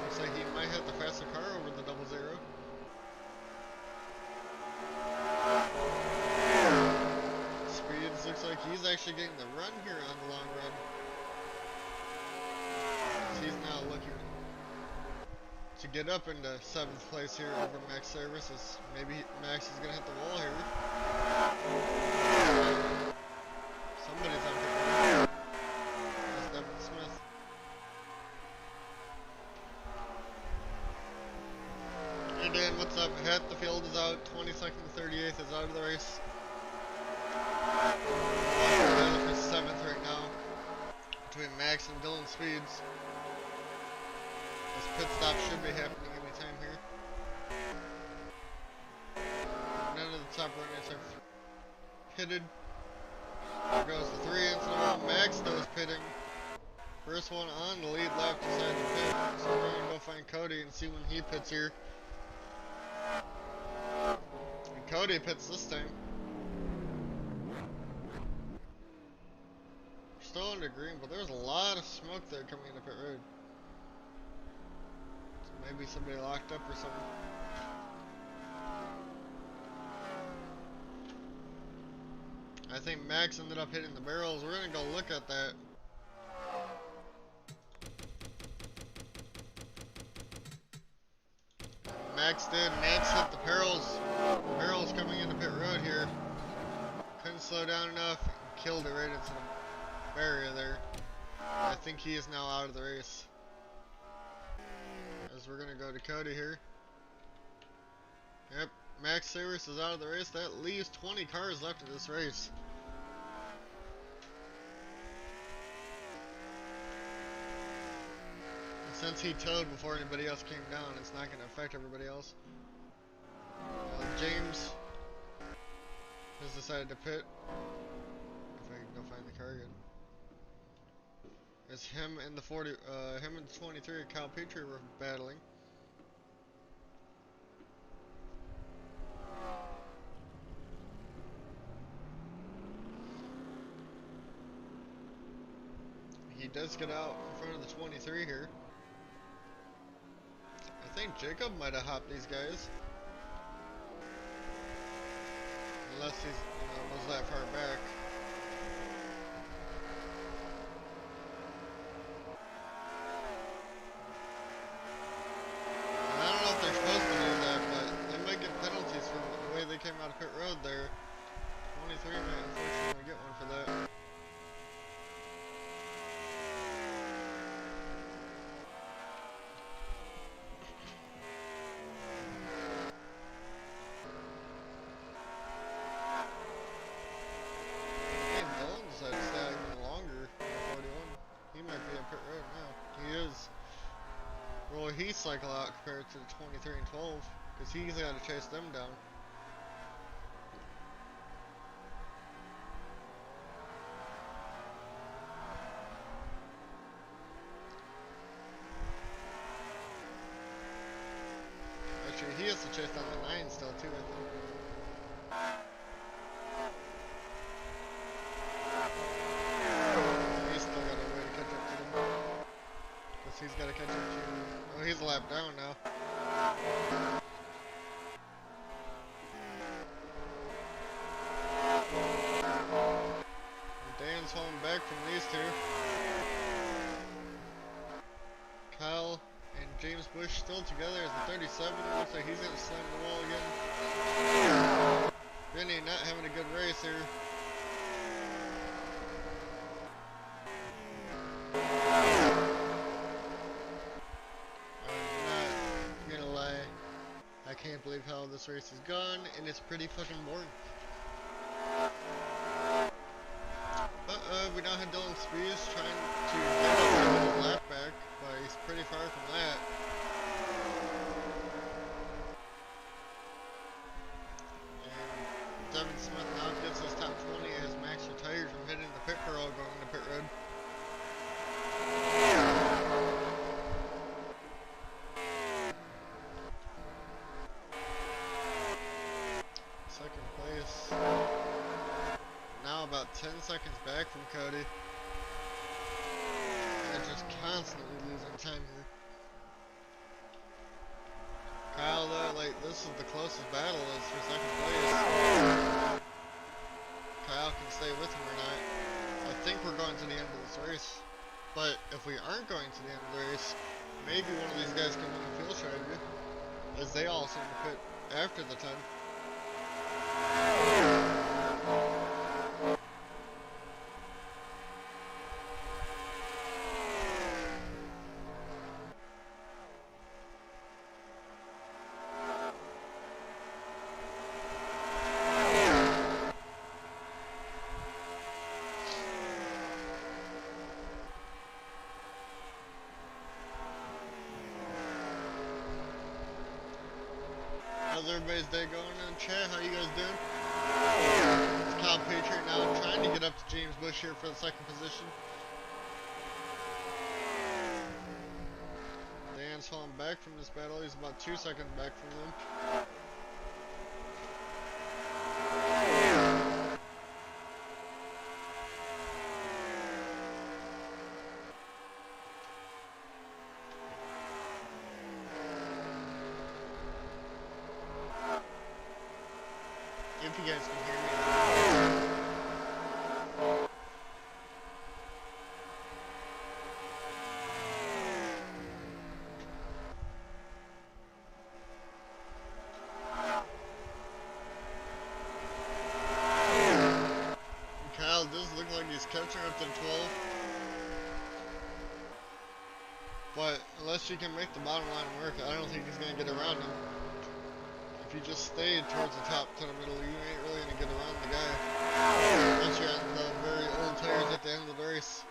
Looks like he might have the faster car over the 00. Speeds looks like he's actually getting the run here on the long run. He's now looking to get up into 7th place here over Max Services. Maybe Max is gonna hit the wall here. Somebody's on pit. That's Devin Smith. Hey Dan, what's up? Hatfield is out. 22nd to 38th is out of the race. Battle for 7th right now between Max and Dylan Speeds. This pit stop should be happening anytime here. None of the top runners have pitted. There goes the 3 into the wall. Max though is pitting. First one on the lead lap decided to pit. So we're gonna go find Cody and see when he pits here. And Cody pits this time. still under green, but there's a lot of smoke there coming into pit road. So maybe somebody locked up or something. I think Max ended up hitting the barrels. We're gonna go look at that. Max did. Max hit the barrels. Barrels coming into pit road here. Couldn't slow down enough. And killed it right into the barrier there. I think he is now out of the race. As we're gonna go to Cody here. Yep, Max Sayers is out of the race. That leaves 20 cars left in this race. And since he towed before anybody else came down, it's not gonna affect everybody else. James has decided to pit. If I can go find the car again. It's him and the 23, Kyle Petrie were battling. He does get out in front of the 23 here. I think Jacob might have hopped these guys. Unless he's was that far back. And I don't know if they're supposed to do that, but they might get penalties for the way they came out of pit road there. 23 might unfortunately get one for that. Well, he's cycle out compared to the 23 and 12, because he's got to chase them down. Actually, he has to chase down the 9 still, too, I think. He's still got a way to catch up to them. Because he's got to catch up to... Oh, he's a lap down now. And Dan's holding back from these two. Kyle and James Bush still together as the 37. Looks like he's going to slam the wall again. Vinny not having a good race here. I can't believe how this race has gone, and it's pretty fucking boring. But we now had Dylan Spears trying to get a lap back, but he's pretty far from that. And Devin Smith now gets his top 20 as Max retired from hitting the pit parole going into pit road. Second place. Now about 10 seconds back from Cody. And just constantly losing time here. Kyle though, like, this is the closest battle is for second place. Kyle can stay with him or not. I think we're going to the end of this race. But if we aren't going to the end of the race, maybe one of these guys can win a field strategy. As they all seem to pit after the 10. How's everybody's day going in the chat? How you guys doing? It's Kyle Petrie now trying to get up to James Bush here for the second position. Dan's falling back from this battle. He's about 2 seconds back from them. you guys can hear me. Kyle does look like he's catching up to 12. But unless you can make the bottom line work, I don't think he's going to get around him. If you just stay towards the top to the middle, you ain't really going to get around the guy. Unless you're on the very old tires at the end of the race.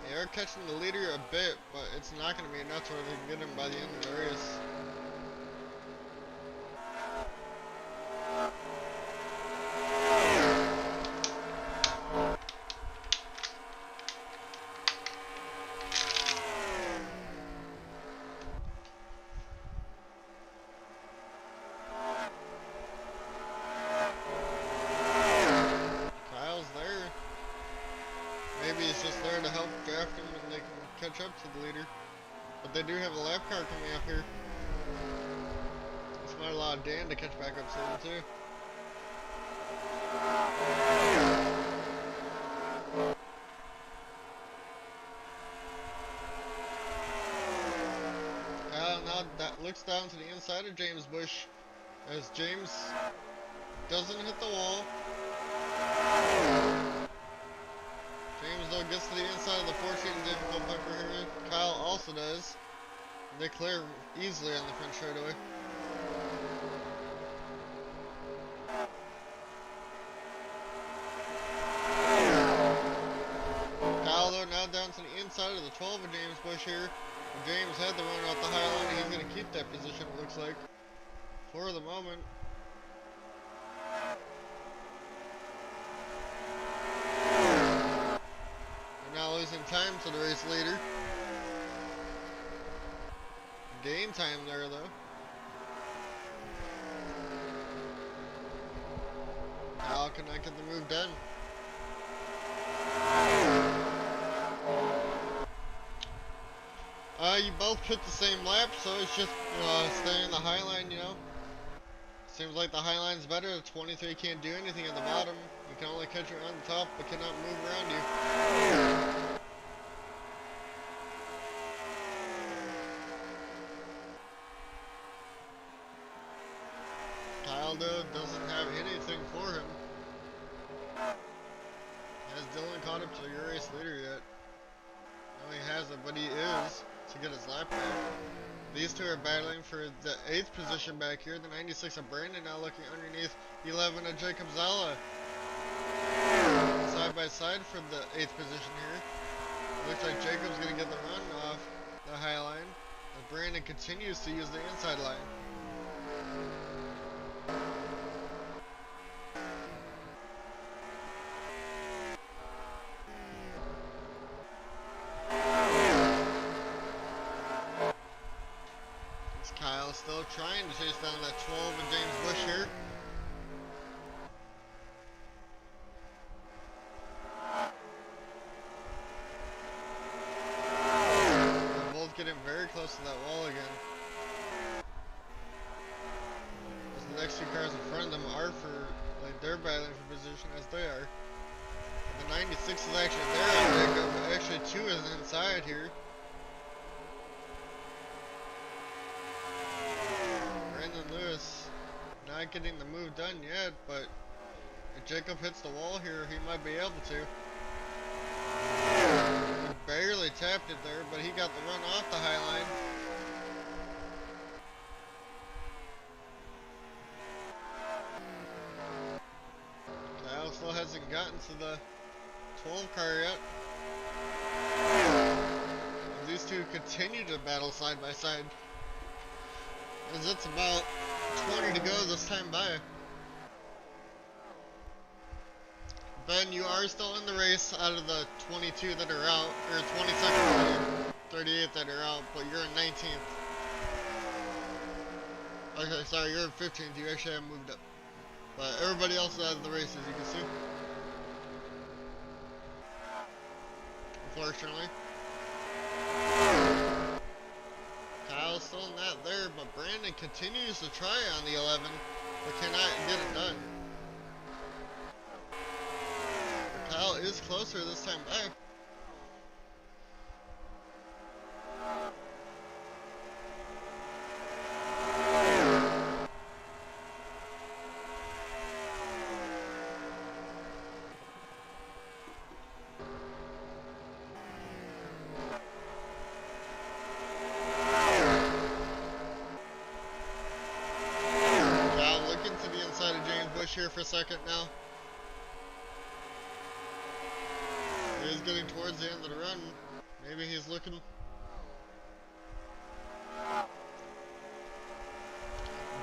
They are catching the leader a bit, but it's not going to be enough to where they can get him by the end of the race. Kyle's there. Maybe it's just there to help draft him and they can catch up to the leader. But they do have a lap car coming up here. This might allow Dan to catch back up soon too. Now that looks down to the inside of James Bush as James doesn't hit the wall. James though gets to the inside of the 14 difficult bumper here. Kyle also does. They clear easily on the front straightaway. Kyle though now down to the inside of the 12 of James Bush here. James had the run off the high line and he's going to keep that position, it looks like, for the moment. We're now losing time to the race leader. Gain time there though. Kyle cannot get the move done. You both put the same lap, so it's just staying in the high line, you know. Seems like the high line's better. The 23 can't do anything at the bottom. You can only catch her on the top, but cannot move around you. Kyle though doesn't have anything for him. Has Dylan caught up to the race leader yet? No, he hasn't, but he is to get his lap back. These two are battling for the 8th position back here. The 96 of Brandon now looking underneath 11 of Jacob Zala. Side by side for the 8th position here. Looks like Jacob's going to get the run off the high line. But Brandon continues to use the inside line. Kyle still trying to chase down that 12 of James Bush here. They're both getting very close to that wall again. As the next two cars in front of them are they're battling for position as they are. The 96 is actually there on Jacob, but actually 2 is inside here. Lewis not getting the move done yet, but if Jacob hits the wall here, he might be able to. He barely tapped it there, but he got the run off the high line. Kyle still hasn't gotten to the 12 car yet. And these two continue to battle side by side. As it's about 20 to go this time by. Ben, you are still in the race out of the 22 that are out, or 22nd, 38 that are out, but you're in 19th. Okay, sorry, you're in 15th. You actually haven't moved up. But everybody else is out of the race, as you can see. Unfortunately. Kyle's still not there, but Brandon continues to try on the 11, but cannot get it done. Kyle is closer this time back. Kyle looking to the inside of James Bush here for a second now. He is getting towards the end of the run. Maybe he's looking.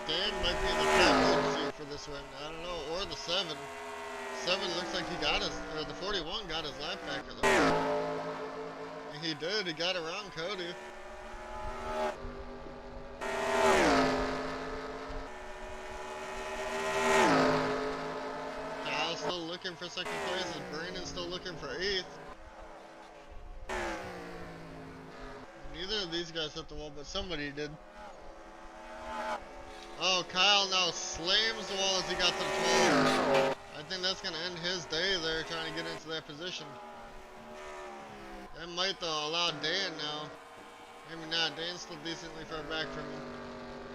Dan might be in the 5 seat for this one. I don't know, or the 7. 7 looks like he got his, or the 41 got his lap back at the and he did, he got around Cody. Kyle's still looking for second place, and Brandon's still looking for 8th. Neither of these guys hit the wall, but somebody did. Oh, Kyle now slams the wall as he got to the 12. I think that's going to end his day there, trying to get into that position. That might, though, allow Dan now. Maybe not. Dan's still decently far back from him.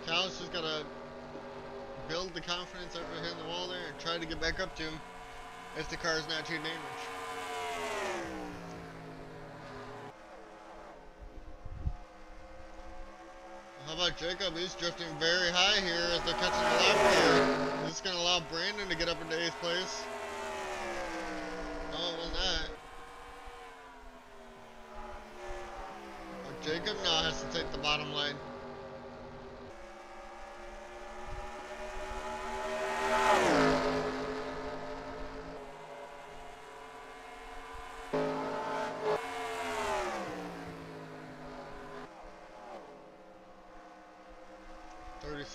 Kyle's just got to build the confidence after hitting the wall there and try to get back up to him if the car is not too damaged. How about Jacob? He's drifting very high here as they're catching the lap here. This is going to allow Brandon to get up into 8th place. No, it will not. But Jacob now has to take the bottom line.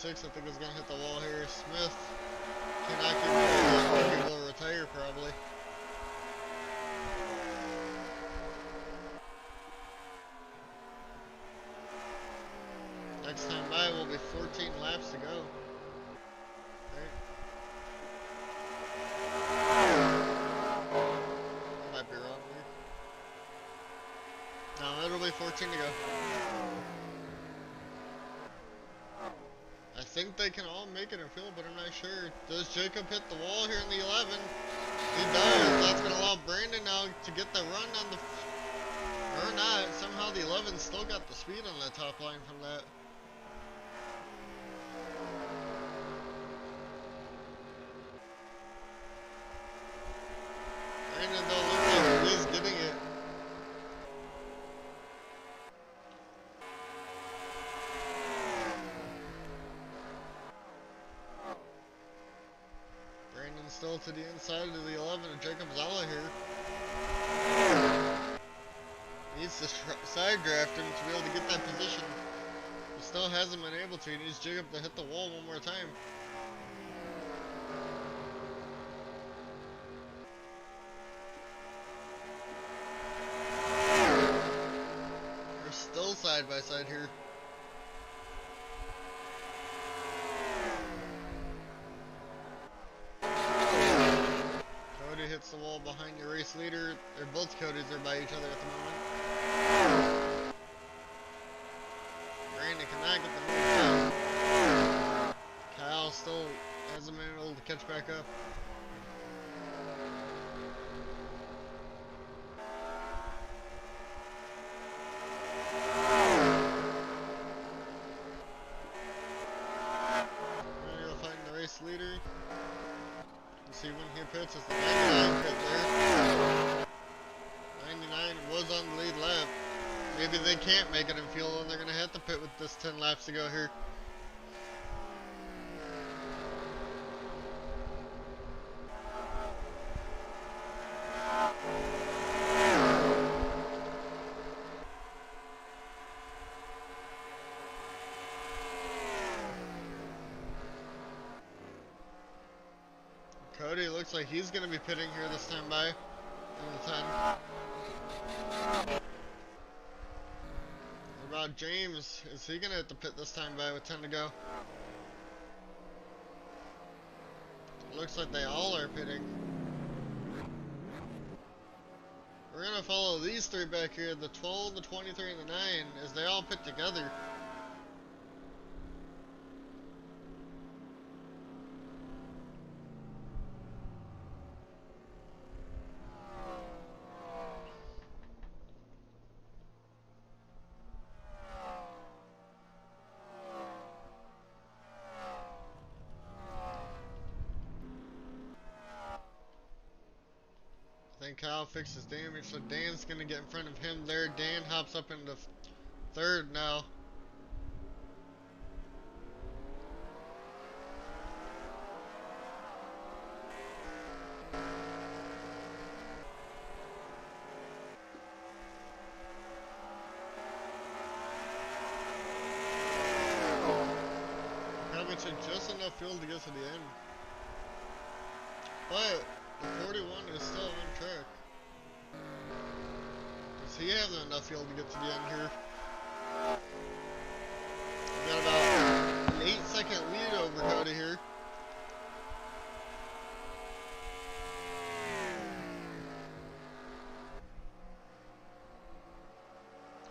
I think is going to hit the wall here. Smith cannot keep going. He will retire probably. Next time by will be 14 laps to go. Right. I might be wrong here. No, it'll be 14 to go. I think they can all make it in field, but I'm not sure. Does Jacob hit the wall here in the 11? He does. That's going to allow Brandon now to get the run on the... Or not. Somehow the 11 still got the speed on that top line from that. Brandon though looks like he is getting it. Still to the inside of the 11 of Jacob Zala here. Needs to side draft him to be able to get that position. He still hasn't been able to. He needs Jacob to hit the wall one more time. We're still side by side here. Hits the wall behind your race leader. They're both Codys are by each other at the moment. Brandon cannot get the move down. Kyle still hasn't been able to catch back up. We're gonna find the race leader. See when he pits, it's the 99 pit there. 99 was on the lead lap. Maybe they can't make it in fuel and they're going to have to pit with this 10 laps to go here. looks like he's going to be pitting here this time by in the 10. What about James? Is he going to hit the pit this time by with 10 to go? Looks like they all are pitting. We're going to follow these three back here, the 12, the 23, and the 9, as they all pit together. Then Kyle fixes damage, so Dan's gonna get in front of him there. Dan hops up into third now. Probably took just enough fuel to get to the end. But the 41 is still on track. Does he have enough fuel to get to the end here? We got about an 8-second lead over Cody here.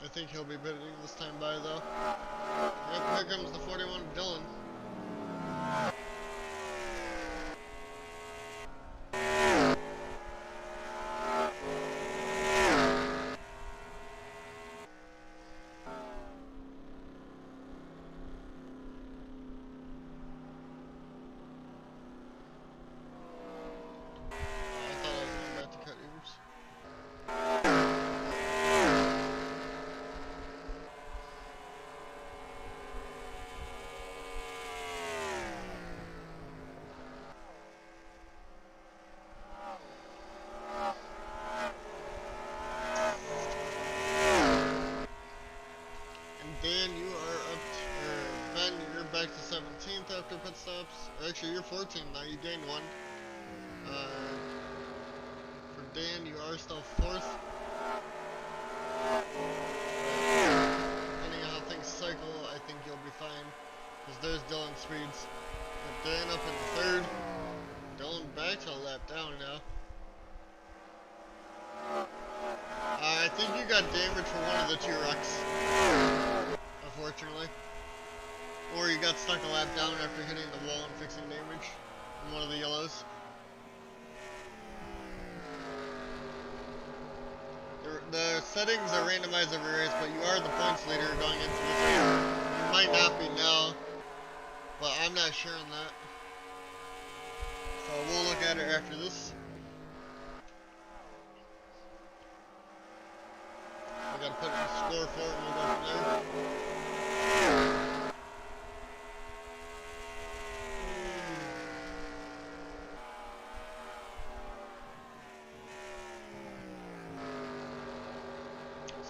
I think he'll be bidding this time by though. Yep, here comes the 41 Dylan. Back to 17th after pit stops. Actually, you're 14 now. You gained one. For Dan, you are still 4th. Depending on how things cycle, I think you'll be fine. Because there's Dylan speeds. With Dan up in 3rd. Dylan back to a lap down now. I think you got damage for one of the two wrecks. Unfortunately. Or you got stuck a lap down after hitting the wall and fixing damage in one of the yellows. The settings are randomized every race, but you are the points leader going into this race. You might not be now, but I'm not sure on that. So we'll look at it after this. We gotta put in the score for it and we'll go from there.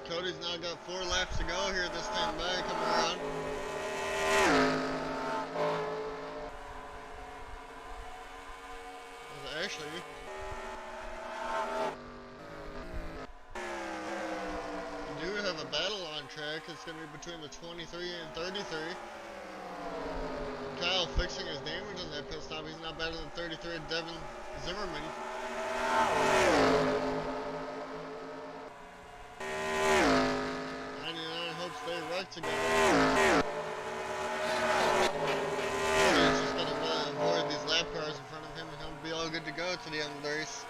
Cody's now got 4 laps to go here this time by, coming around. Actually, we do have a battle on track. It's going to be between the 23 and 33. Kyle fixing his damage on that pit stop. He's now better than 33, Devin Zimmerman. They wreck together. Cody's just gonna avoid these lap cars in front of him and he'll be all good to go to the end of the race.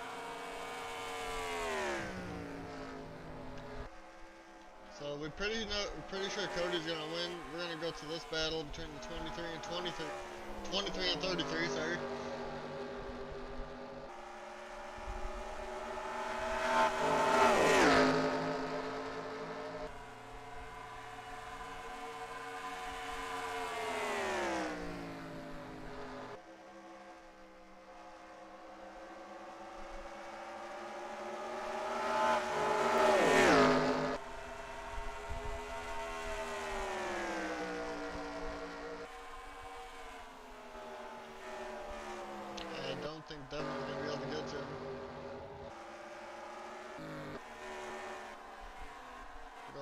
So we're pretty sure Cody's gonna win. We're gonna go to this battle between the 23 and 33, sorry.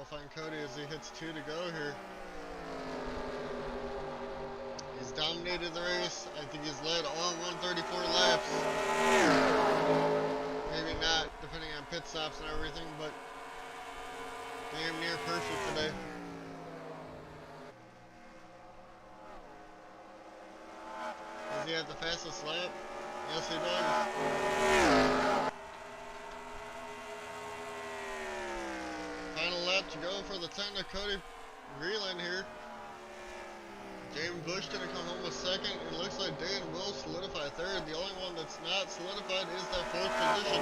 find Cody as he hits 2 to go here. He's dominated the race. I think he's led all 134 laps. Maybe not, depending on pit stops and everything, but damn near perfect today. Does he have the fastest lap? Yes, he does. Final lap to go for the 10 of Cody Vreeland here. James Bush gonna come home with second. It looks like Dan will solidify third. The only one that's not solidified is that fourth position.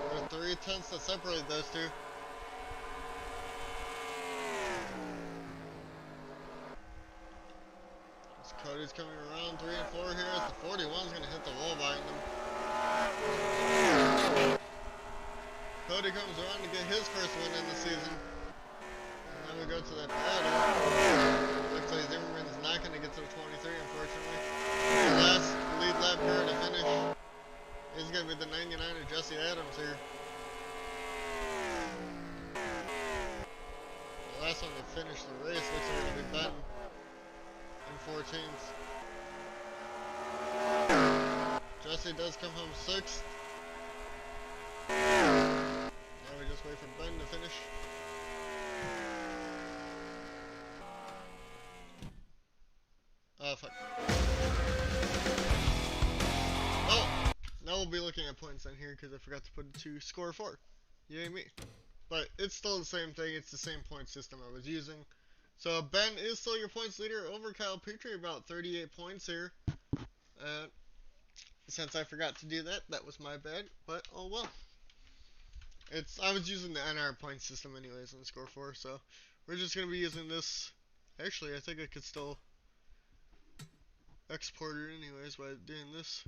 There are 3 tenths that separate those two. As Cody's coming around 3 and 4 here as the 41's gonna hit the wall behind him. Cody comes around to get his first win in the season. And then we go to that battle. Looks like Zimmerman's not going to get to the 23, unfortunately. The last lead lap here to finish is going to be the 99 of Jesse Adams here. The last one to finish the race looks like it'll be Ben in 14th. Jesse does come home 6th. Now we just wait for Ben to finish. Fuck. Oh! Now we'll be looking at points on here because I forgot to put it to score 4. Yay me. But it's still the same thing. It's the same point system I was using. So Ben is still your points leader over Kyle Petrie, about 38 points here. Since I forgot to do that, that was my bad. But oh well. I was using the NR point system anyways on score 4, so we're just gonna be using this. Actually, I think I could still export it anyways by doing this,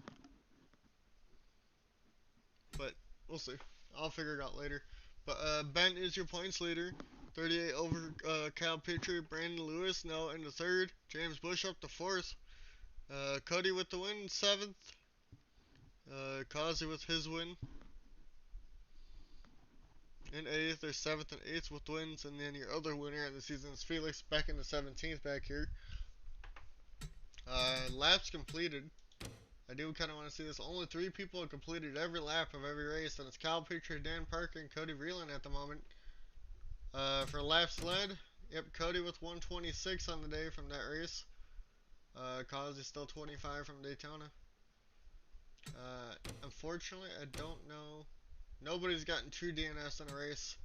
but we'll see. I'll figure it out later. But Ben is your points leader, 38 over Kyle Petrie. Brandon Lewis now in the 3rd. James Bush up to 4th. Cody with the win, 7th. Causey with his win in 8th. There's 7th and 8th with wins, and then your other winner of the season is Felix back in the 17th back here. Laps completed. I do kind of want to see this. Only 3 people have completed every lap of every race, and it's Kyle Petrie, Dan Parker, and Cody Vreeland at the moment. For laps led, yep, Cody with 126 on the day from that race. Causey still 25 from Daytona. Unfortunately, I don't know. Nobody's gotten 2 DNFs in a race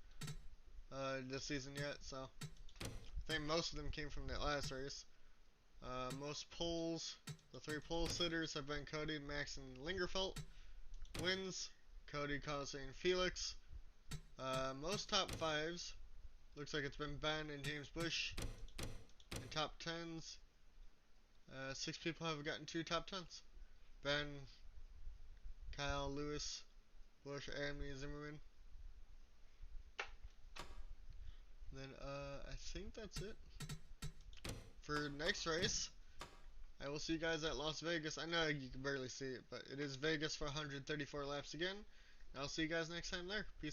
this season yet, so I think most of them came from that last race. Most poles, the 3 pole sitters have been Cody, Max, and Lingerfelt. Wins, Cody, Causey, and Felix. Most top 5s, looks like it's been Ben and James Bush. And top 10s, 6 people have gotten 2 top 10s. Ben, Kyle, Lewis, Bush, and me, Zimmerman. And then, I think that's it. For next race, I will see you guys at Las Vegas. I know you can barely see it, but it is Vegas for 134 laps again. I'll see you guys next time there. Peace out.